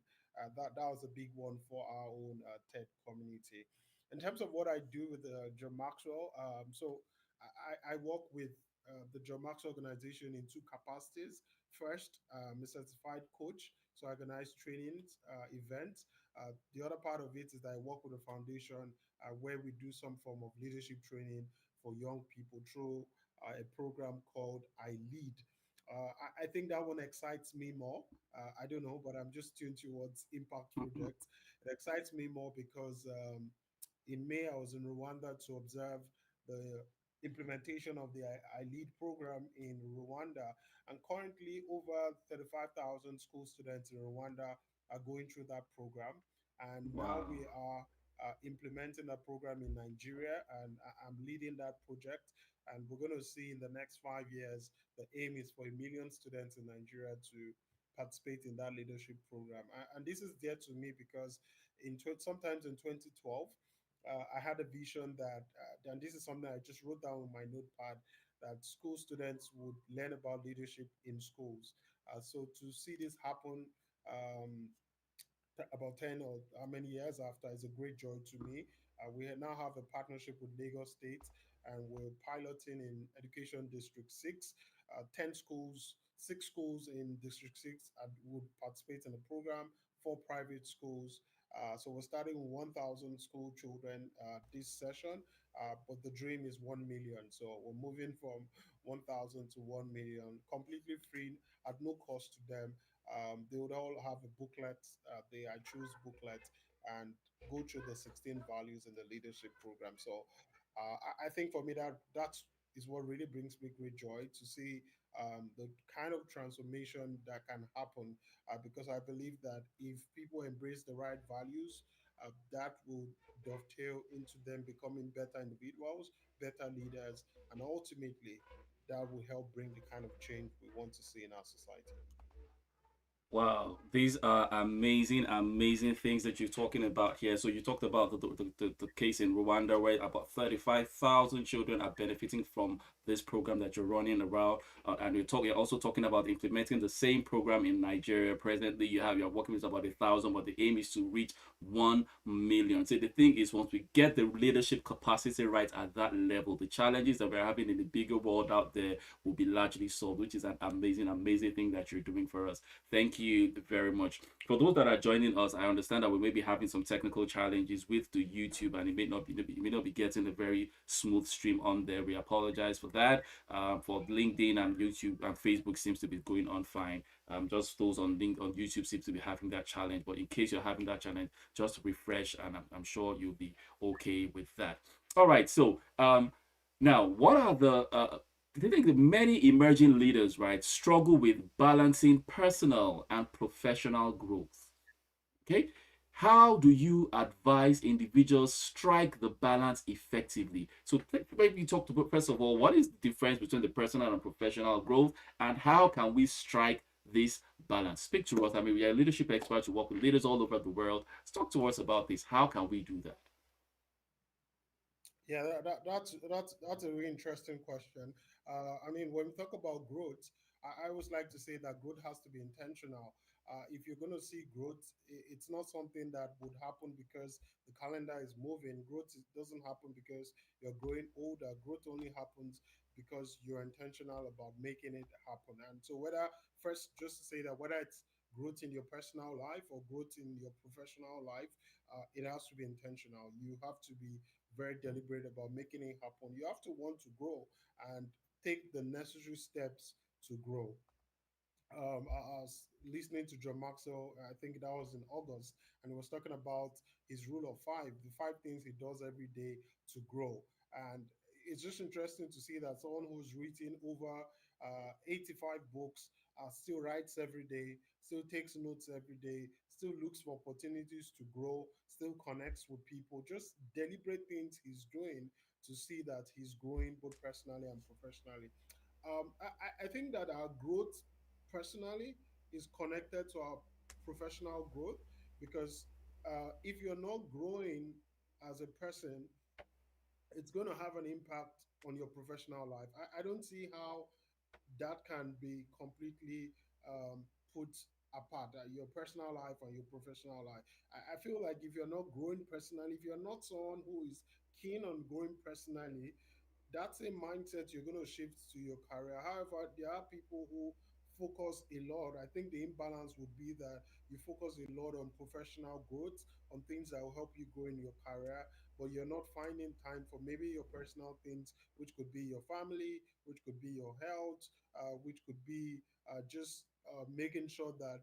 That was a big one for our own TED community. In terms of what I do with John Maxwell, I work with the John Maxwell organization in two capacities. First, I'm a certified coach, so I organize trainings, events. The other part of it is that I work with a foundation where we do some form of leadership training for young people through a program called I Lead. I think that one excites me more. I don't know, but I'm just tuned towards impact projects. It excites me more because in May I was in Rwanda to observe the implementation of the I Lead program in Rwanda. And currently, over 35,000 school students in Rwanda are going through that program. And now Wow. we are implementing that program in Nigeria, and I'm leading that project. And we're going to see in the next 5 years, the aim is for 1 million students in Nigeria to participate in that leadership program. And this is dear to me because sometimes in 2012, I had a vision that, and this is something I just wrote down on my notepad, that school students would learn about leadership in schools. So to see this happen um, about 10 or how many years after is a great joy to me. We now have a partnership with Lagos State, and we're piloting in Education District 6. 10 schools, 6 schools in District 6 would participate in the program, 4 private schools. So we're starting with 1,000 school children this session, but the dream is 1 million. So we're moving from 1,000 to 1 million, completely free at no cost to them. They would all have a booklet, the I Choose booklet, and go through the 16 values in the leadership program. So I think for me that is what really brings me great joy to see the kind of transformation that can happen, because I believe that if people embrace the right values, that will dovetail into them becoming better individuals, better leaders, and ultimately that will help bring the kind of change we want to see in our society. Wow, these are amazing, amazing things that you're talking about here. So you talked about the case in Rwanda where about 35,000 children are benefiting from this program that you're running around. And you're also talking about implementing the same program in Nigeria. Presently, you're working with about 1,000, but the aim is to reach 1 million. So the thing is, once we get the leadership capacity right at that level, the challenges that we're having in the bigger world out there will be largely solved, which is an amazing, amazing thing that you're doing for us. Thank you very much. For those that are joining us, I understand that we may be having some technical challenges with the YouTube, and it may not be getting a very smooth stream on there. We apologize for that. For LinkedIn and YouTube and Facebook seems to be going on fine. Just those on YouTube seems to be having that challenge. But in case you're having that challenge, just refresh, and I'm sure you'll be okay with that. All right. So now, what are I think that many emerging leaders, right, struggle with balancing personal and professional growth. Okay. How do you advise individuals strike the balance effectively? So maybe talk to first of all, what is the difference between the personal and professional growth, and how can we strike this balance? Speak to us. I mean, we are leadership experts who work with leaders all over the world. Let's talk to us about this. How can we do that? Yeah, that's a really interesting question. I mean, when we talk about growth, I always like to say that growth has to be intentional. If you're going to see growth, it's not something that would happen because the calendar is moving. Doesn't happen because you're growing older. Growth only happens because you're intentional about making it happen. And so, whether first, just to say that whether it's growth in your personal life or growth in your professional life, it has to be intentional. You have to be very deliberate about making it happen. You have to want to grow and take the necessary steps to grow. I was listening to John Maxwell, I think that was in August, and he was talking about his rule of five, the 5 things he does every day to grow. And it's just interesting to see that someone who's written over 85 books still writes every day, still takes notes every day, still looks for opportunities to grow, still connects with people, just deliberate things he's doing to see that he's growing both personally and professionally. I think that our growth personally is connected to our professional growth because if you're not growing as a person, it's going to have an impact on your professional life. I don't see how that can be completely put apart, your personal life and your professional life. I feel like if you're not growing personally, if you're not someone who is keen on growing personally, that's a mindset you're going to shift to your career. However, there are people who focus a lot. I think the imbalance would be that you focus a lot on professional growth, on things that will help you grow in your career, but you're not finding time for maybe your personal things, which could be your family, which could be your health, which could be just making sure that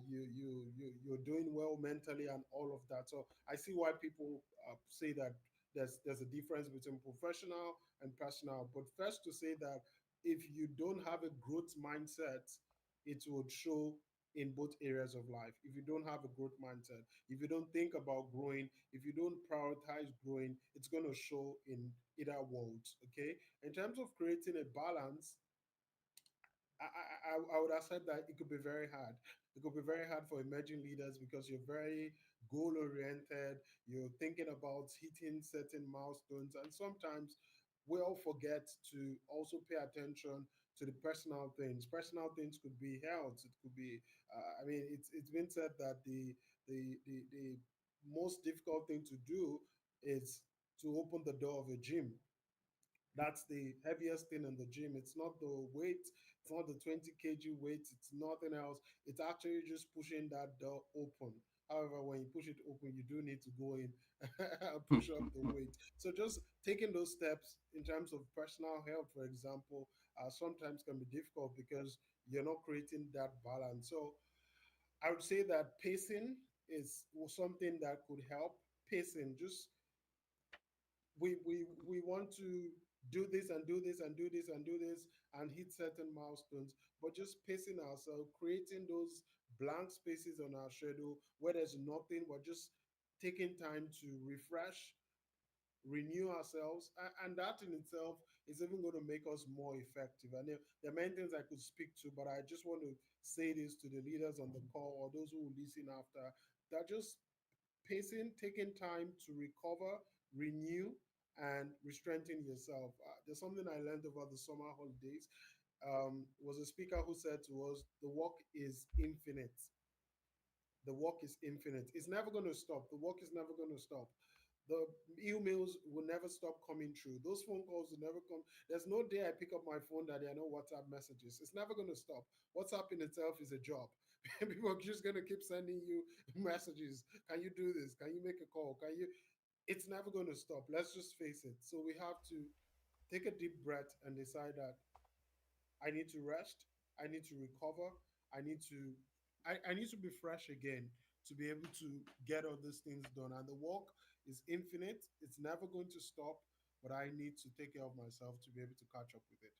you're doing well mentally and all of that. So I see why people say that there's a difference between professional and personal. But first, to say that if you don't have a growth mindset, it would show in both areas of life. If you don't have a growth mindset, if you don't think about growing, if you don't prioritize growing, it's going to show in either worlds. Okay. In terms of creating a balance, I would accept that it could be very hard. It could be very hard for emerging leaders because you're very goal oriented. You're thinking about hitting certain milestones, and sometimes we all forget to also pay attention to the personal things. Personal things could be health. It could be. I mean, it's been said that the most difficult thing to do is to open the door of a gym. That's the heaviest thing in the gym. It's not the weight, it's not the 20 kg weight, it's nothing else. It's actually just pushing that door open. However, when you push it open, you do need to go in and push up the weight. So just taking those steps in terms of personal health, for example, sometimes can be difficult because you're not creating that balance. So I would say that pacing is something that could help. Pacing, just we want to do this and do this and do this and do this and hit certain milestones, but just pacing ourselves, creating those blank spaces on our schedule where there's nothing, we're just taking time to refresh, renew ourselves, and that in itself is even going to make us more effective. And there are many things I could speak to, but I just want to say this to the leaders on the call or those who will listen after, that just pacing, taking time to recover, renew, and re-strengthen yourself. There's something I learned over the summer holidays. Was a speaker who said to us, "The work is infinite. The work is infinite. It's never going to stop. The work is never going to stop. The emails will never stop coming through. Those phone calls will never come. There's no day I pick up my phone that there are no WhatsApp messages. It's never going to stop. WhatsApp in itself is a job. People are just going to keep sending you messages. Can you do this? Can you make a call? Can you? It's never going to stop. Let's just face it. So we have to take a deep breath and decide that I need to rest. I need to recover. I need to I need to be fresh again to be able to get all these things done. And the work is infinite. It's never going to stop, but I need to take care of myself to be able to catch up with it.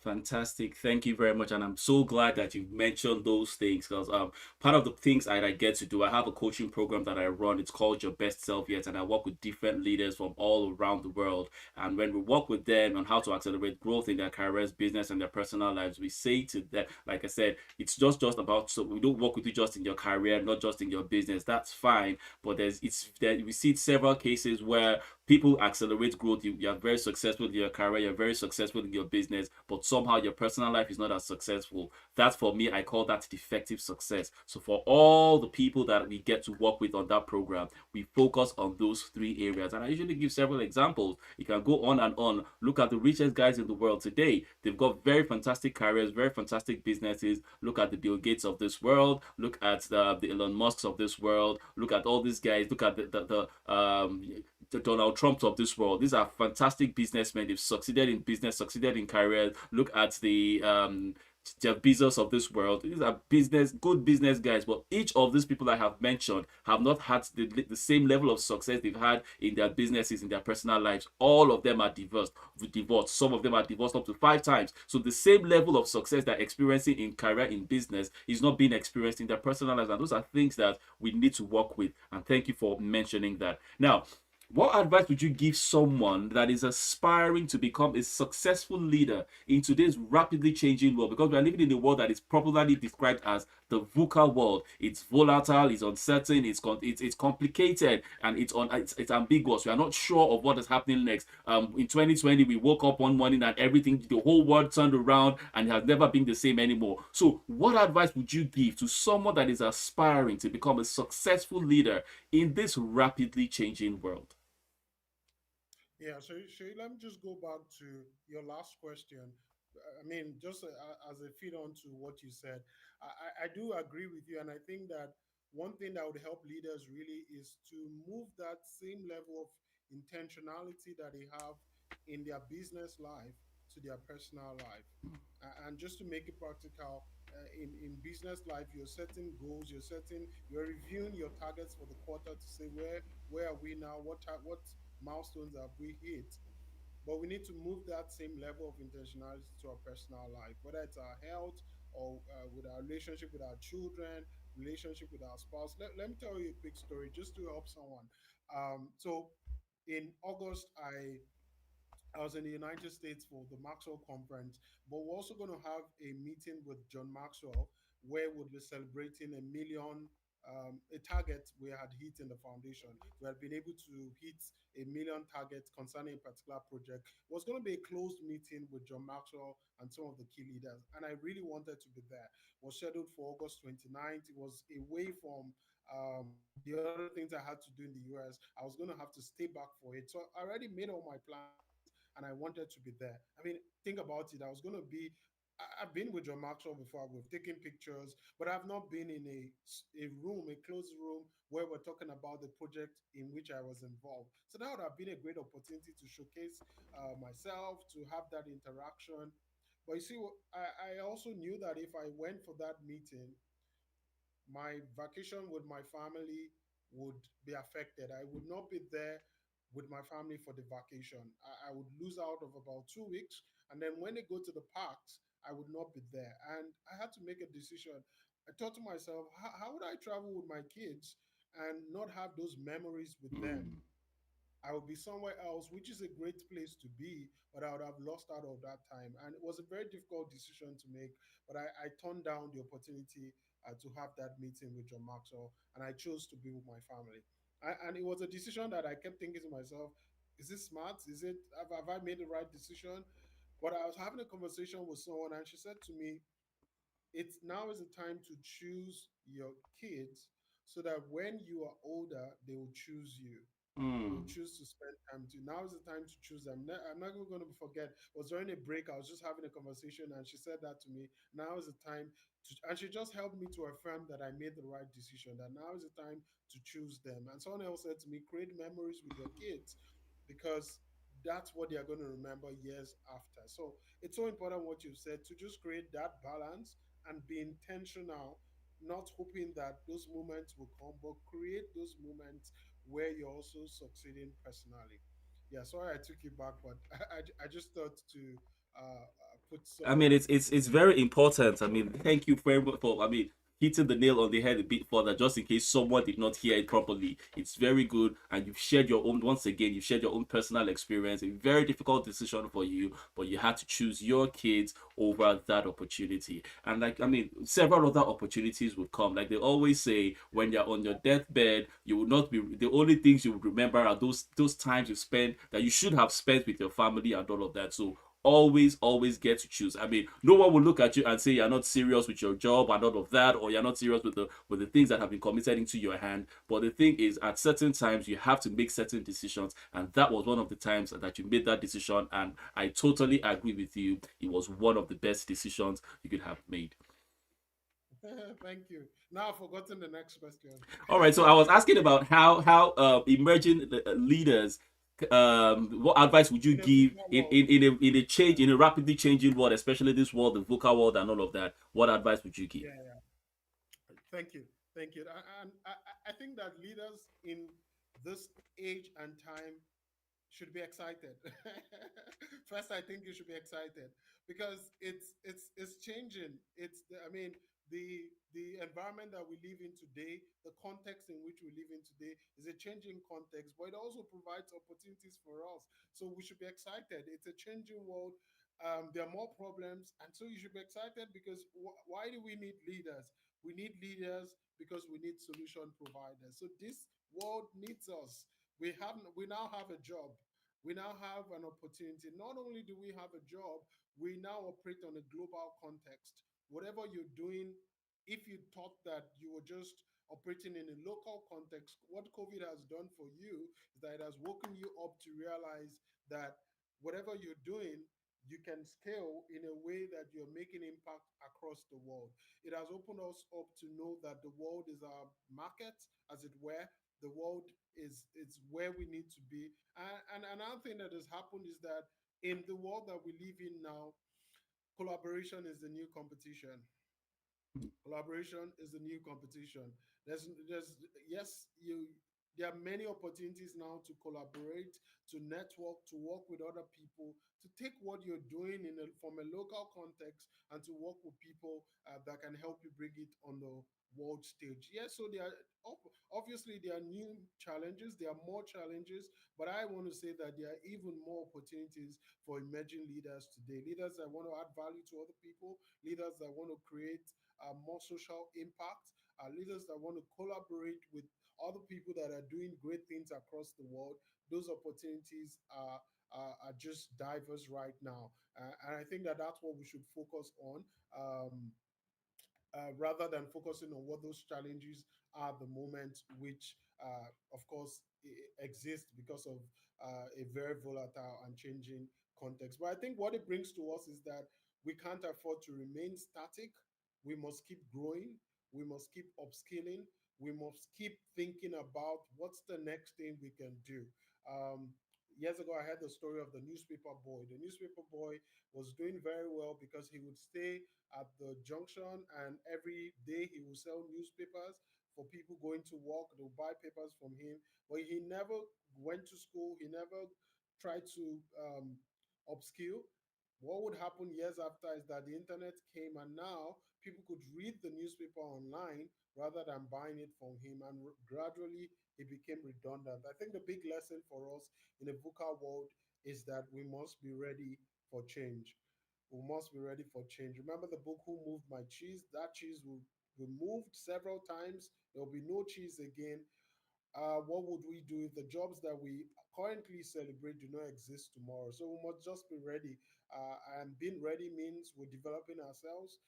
Fantastic. Thank you very much. And I'm so glad that you mentioned those things because part of the things I get to do, I have a coaching program that I run. It's called Your Best Self Yet. And I work with different leaders from all around the world. And when we work with them on how to accelerate growth in their careers, business, and their personal lives, we say to them, like I said, it's just about, so we don't work with you just in your career, not just in your business. That's fine. But we see several cases where people accelerate growth. You're very successful in your career, you're very successful in your business, but somehow your personal life is not as successful. That's, for me, I call that defective success. So for all the people that we get to work with on that program, we focus on those three areas. And I usually give several examples. You can go on and on. Look at the richest guys in the world today. They've got very fantastic careers, very fantastic businesses. Look at the Bill Gates of this world. Look at the Elon Musks of this world. Look at all these guys. Look at the Donald Trumps of this world. These are fantastic businessmen. They've succeeded in business, succeeded in career. Look at the Jeff Bezos of this world. These are good business guys, but each of these people I have mentioned have not had the same level of success they've had in their businesses, in their personal lives. All of them are divorced. Some of them are divorced up to 5 times. So the same level of success they're experiencing in career, in business, is not being experienced in their personal lives. And those are things that we need to work with. And thank you for mentioning that. Now, What advice would you give someone that is aspiring to become a successful leader in today's rapidly changing world? Because we are living in a world that is popularly described as the VUCA world. It's volatile, it's uncertain, it's complicated, and it's ambiguous. We are not sure of what is happening next. In 2020, we woke up one morning and everything, the whole world turned around and it has never been the same anymore. So, what advice would you give to someone that is aspiring to become a successful leader in this rapidly changing world? Yeah, so let me just go back to your last question. I mean, just as a feed on to what you said, I do agree with you. And I think that one thing that would help leaders really is to move that same level of intentionality that they have in their business life to their personal life. And just to make it practical, in business life, you're setting goals, you're reviewing your targets for the quarter to say where are we now, what milestones have we hit. But we need to move that same level of intentionality to our personal life, whether it's our health or with our relationship with our children, relationship with our spouse. Let me tell you a quick story just to help someone. So in August, I was in the United States for the Maxwell conference, but we're also going to have a meeting with John Maxwell where we'll be celebrating a million, a target we had hit in the foundation. We had been able to hit a million targets concerning a particular project. It was going to be a closed meeting with John Maxwell and some of the key leaders, and I really wanted to be there. It was scheduled for August 29th. It was away from the other things I had to do in the US. I was going to have to stay back for it. So I already made all my plans and I wanted to be there. I mean, think about it. I was going to be. I've been with John Maxwell before. We've taken pictures, but I've not been in a room, a closed room, where we're talking about the project in which I was involved. So that would have been a great opportunity to showcase myself, to have that interaction. But you see, I also knew that if I went for that meeting, my vacation with my family would be affected. I would not be there with my family for the vacation. I would lose out of about 2 weeks. And then when they go to the parks, I would not be there. And I had to make a decision. I thought to myself, how would I travel with my kids and not have those memories with them? Mm. I would be somewhere else, which is a great place to be, but I would have lost out of that time. And it was a very difficult decision to make, but I turned down the opportunity to have that meeting with John Maxwell, and I chose to be with my family. And it was a decision that I kept thinking to myself, is this smart? Have I made the right decision? But I was having a conversation with someone, and she said to me, it's now is the time to choose your kids so that when you are older, they will choose you. They'll Mm. choose to spend time to. Now is the time to choose them. I'm not going to forget. It was during a break. I was just having a conversation, and she said that to me. Now is the time to, and she just helped me to affirm that I made the right decision. That now is the time to choose them. And someone else said to me, create memories with your kids, because that's what they are going to remember years after. So it's so important what you said to just create that balance and be intentional, not hoping that those moments will come, but create those moments where you're also succeeding personally. Yeah, sorry I took you back, but I just thought to put some I more mean, it's information. very important. I mean, thank you very much for, I mean, hitting the nail on the head a bit further, just in case someone did not hear it properly. It's very good, and you've shared your own. Once again, you've shared your own personal experience. A very difficult decision for you, but you had to choose your kids over that opportunity. And like, I mean, several other opportunities would come. Like they always say, when you're on your deathbed, you will not be. The only things you would remember are those times you spent that you should have spent with your family and all of that. So always get to choose. I mean, no one will look at you and say you're not serious with your job and all of that, or you're not serious with the things that have been committed into your hand. But the thing is, at certain times you have to make certain decisions, and that was one of the times that you made that decision. And I totally agree with you. It was one of the best decisions you could have made. Thank you. Now I've forgotten the next question. All right, so I was asking about how emerging leaders, what advice would you In a give virtual in world. in a change in a rapidly changing world, especially this world, the VUCA world, and all of that? What advice would you give? Yeah, yeah. Thank you. Thank you. And I think that leaders in this age and time should be excited. First, I think you should be excited because it's changing. I mean, the environment that we live in today, the context in which we live in today is a changing context, but it also provides opportunities for us. So we should be excited. It's a changing world. There are more problems, and so you should be excited because why do we need leaders? We need leaders because we need solution providers. So this world needs us. We now have a job. We now have an opportunity. Not only do we have a job, we now operate on a global context. Whatever you're doing, if you thought that you were just operating in a local context, what COVID has done for you is that it has woken you up to realize that whatever you're doing, you can scale in a way that you're making impact across the world. It has opened us up to know that the world is our market, as it were. The world is where we need to be. And another thing that has happened is that in the world that we live in now, collaboration is the new competition. Collaboration is the new competition. There's yes, you there are many opportunities now to collaborate, to network, to work with other people, to take what you're doing from a local context and to work with people that can help you bring it on the world stage. Yes, so obviously there are new challenges, there are more challenges, but I want to say that there are even more opportunities for emerging leaders today. Leaders that want to add value to other people, leaders that want to create more social impact, leaders that want to collaborate with other people that are doing great things across the world. Those opportunities are just diverse right now. And I think that that's what we should focus on. Rather than focusing on what those challenges are at the moment, which of course exist because of a very volatile and changing context. But I think what it brings to us is that we can't afford to remain static. We must keep growing. We must keep upskilling. We must keep thinking about what's the next thing we can do. Um, Years ago, I heard the story of the newspaper boy. The newspaper boy was doing very well because he would stay at the junction and every day he would sell newspapers for people going to work. They'll buy papers from him. But he never went to school. He never tried to upskill. What would happen years after is that the internet came and now people could read the newspaper online rather than buying it from him, and gradually he became redundant. I think the big lesson for us in a VUCA world is that we must be ready for change. We must be ready for change. Remember the book Who Moved My Cheese? That cheese will be moved several times. There will be no cheese again. What would we do if the jobs that we currently celebrate do not exist tomorrow? So we must just be ready. And being ready means we're developing ourselves.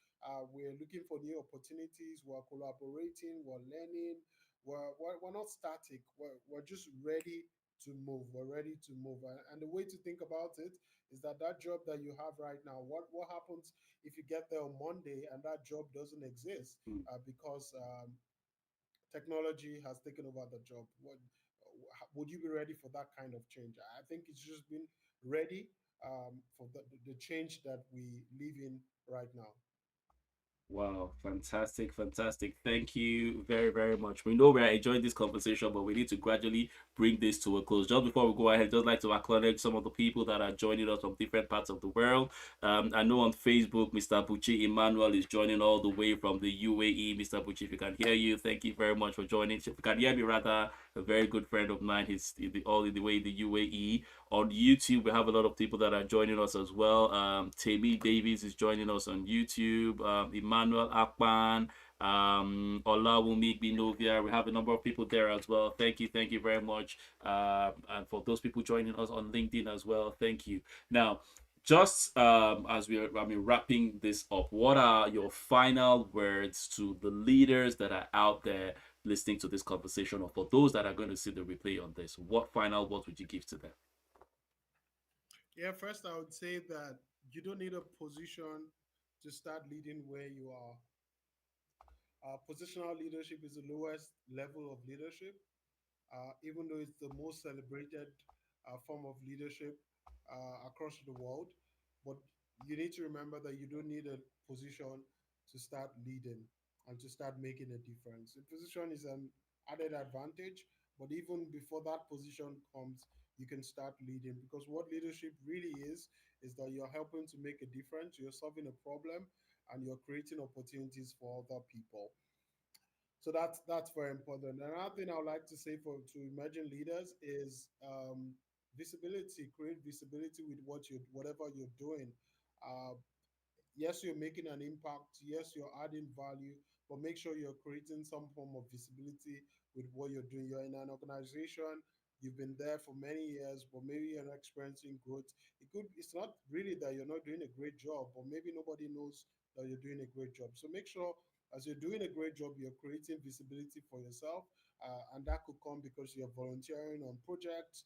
We're looking for new opportunities. We're collaborating. We're learning. We're not static. We're just ready to move. We're ready to move. And the way to think about it is that that job that you have right now, what happens if you get there on Monday and that job doesn't exist because technology has taken over the job? Would you be ready for that kind of change? I think it's just been ready for the change that we live in right now. Wow, fantastic, fantastic. Thank you very, very much. We know we are enjoying this conversation, but we need to gradually bring this to a close. Just before we go ahead, just like to acknowledge some of the people that are joining us from different parts of the world. I know on Facebook, Mr. Buchi Emmanuel is joining all the way from the UAE. Mr. Buchi, if you can hear you, thank you very much for joining. If you can hear me, rather, a very good friend of mine. He's all in the way in the UAE. On YouTube, we have a lot of people that are joining us as well. Tammy Davies is joining us on YouTube. Emmanuel Akpan, Olawumi Binovia. We have a number of people there as well. Thank you very much. And for those people joining us on LinkedIn as well, thank you. Now, just as we're wrapping this up, what are your final words to the leaders that are out there listening to this conversation, or for those that are going to see the replay on this? What final words would you give to them? Yeah, first I would say that you don't need a position to start leading where you are. Positional leadership is the lowest level of leadership, even though it's the most celebrated form of leadership across the world. But you need to remember that you don't need a position to start leading and to start making a difference. A position is an added advantage, but even before that position comes, you can start leading, because what leadership really is that you're helping to make a difference, you're solving a problem, and you're creating opportunities for other people. So that's very important. Another thing I would like to say for to emerging leaders is visibility. Create visibility with whatever you're doing. Uh, yes, you're making an impact. Yes, you're adding value, but make sure you're creating some form of visibility with what you're doing. You're in an organization, you've been there for many years, but maybe you're not experiencing growth. It's not really that you're not doing a great job, but maybe nobody knows that you're doing a great job. So make sure as you're doing a great job, you're creating visibility for yourself. And that could come because you're volunteering on projects,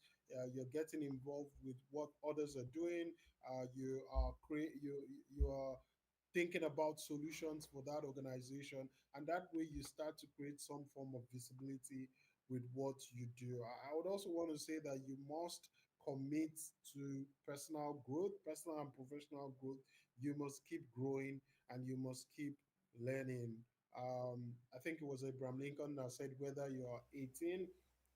you're getting involved with what others are doing, you are thinking about solutions for that organization, and that way you start to create some form of visibility with what you do. I would also want to say that you must commit to personal growth, personal and professional growth. You must keep growing and you must keep learning. I think it was Abraham Lincoln that said, whether you are 18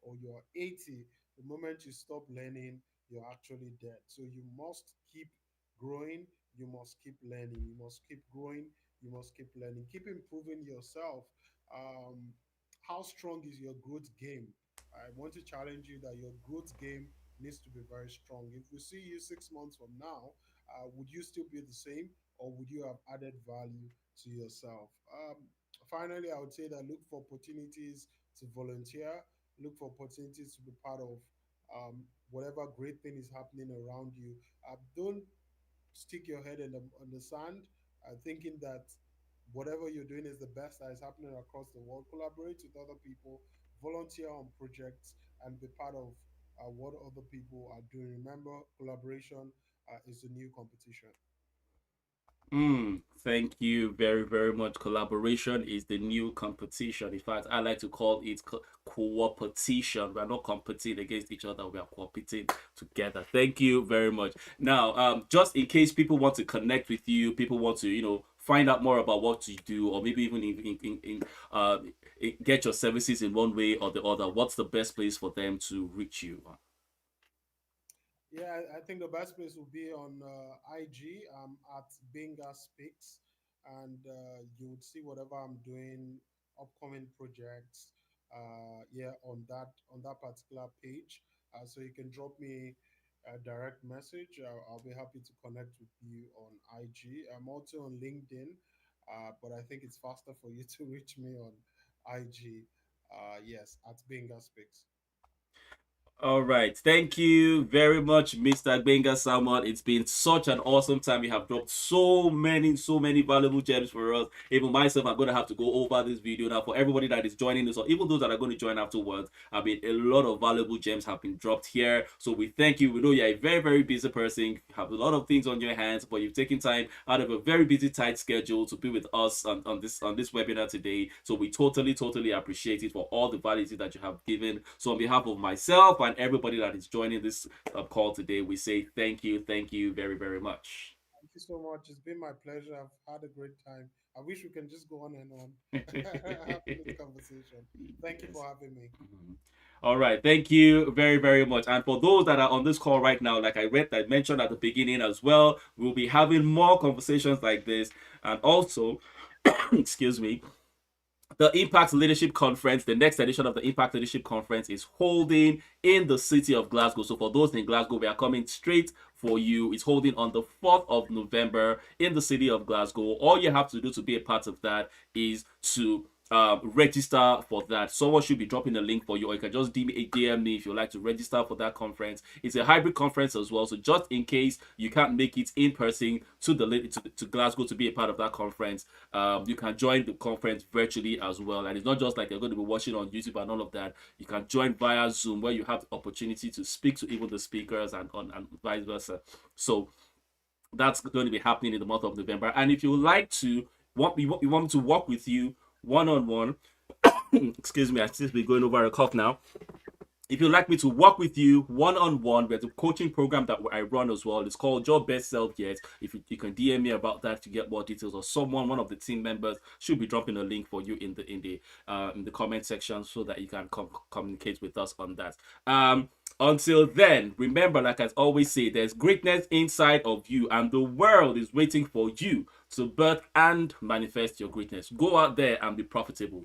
or you're 80, the moment you stop learning, you're actually dead. So you must keep growing, you must keep learning, you must keep growing, you must keep learning, keep improving yourself. Um, how strong is your growth game? I want to challenge you that your growth game needs to be very strong. If we see you 6 months from now, would you still be the same, or would you have added value to yourself? Finally, I would say that look for opportunities to volunteer, look for opportunities to be part of whatever great thing is happening around you. Don't stick your head in the sand, thinking that whatever you're doing is the best that is happening across the world. Collaborate with other people, volunteer on projects, and be part of what other people are doing. Remember, collaboration is the new competition. Thank you very, very much. Collaboration is the new competition. In fact, I like to call it co-opetition. We are not competing against each other, we are competing together. Thank you very much. Now, just in case people want to connect with you, people want to, find out more about what you do, or maybe even get your services in one way or the other, what's the best place for them to reach you? Yeah, I think the best place will be on IG at Gbenga Speaks, and you would see whatever I'm doing, upcoming projects, yeah, on that particular page. So you can drop me a direct message. I'll be happy to connect with you on IG. I'm also on LinkedIn, but I think it's faster for you to reach me on IG. Yes, at Gbenga Speaks. All right. Thank you very much, Mr. Gbenga Samuel. It's been such an awesome time. You have dropped so many valuable gems for us. Even myself, I'm going to have to go over this video now. For everybody that is joining us, or even those that are going to join afterwards, I mean, a lot of valuable gems have been dropped here. So we thank you. We know you're a very, very busy person. You have a lot of things on your hands, but you've taken time out of a very busy, tight schedule to be with us on this webinar today. So we totally appreciate it for all the value that you have given. So on behalf of myself and everybody that is joining this call today, we say thank you very, very much. Thank you so much. It's been my pleasure. I've had a great time. I wish we can just go on and on having this conversation. Thank you for having me. All right, thank you very, very much. And for those that are on this call right now, like I mentioned at the beginning as well, we'll be having more conversations like this. And also, excuse me, the Impact Leadership Conference, the next edition of the Impact Leadership Conference, is holding in the city of Glasgow. So for those in Glasgow, we are coming straight for you. It's holding on the 4th of November in the city of Glasgow. All you have to do to be a part of that is to register for that. Someone should be dropping a link for you, or you can just DM me if you'd like to register for that conference. It's a hybrid conference as well, so just in case you can't make it in person to Glasgow to be a part of that conference, you can join the conference virtually as well. And it's not just like you're going to be watching on YouTube and all of that. You can join via Zoom, where you have the opportunity to speak to even the speakers and vice versa. So that's going to be happening in the month of November. And if you would like to you want me to work with you one-on-one, excuse me, I seem to be going over a cough now. If you'd like me to work with you one-on-one, there's a coaching program that I run as well. It's called Your Best Self Yet. If you can DM me about that to get more details, or one of the team members should be dropping a link for you in the comment section, so that you can communicate with us on that. Until then, remember, like I always say, there's greatness inside of you, and the world is waiting for you to birth and manifest your greatness. Go out there and be profitable.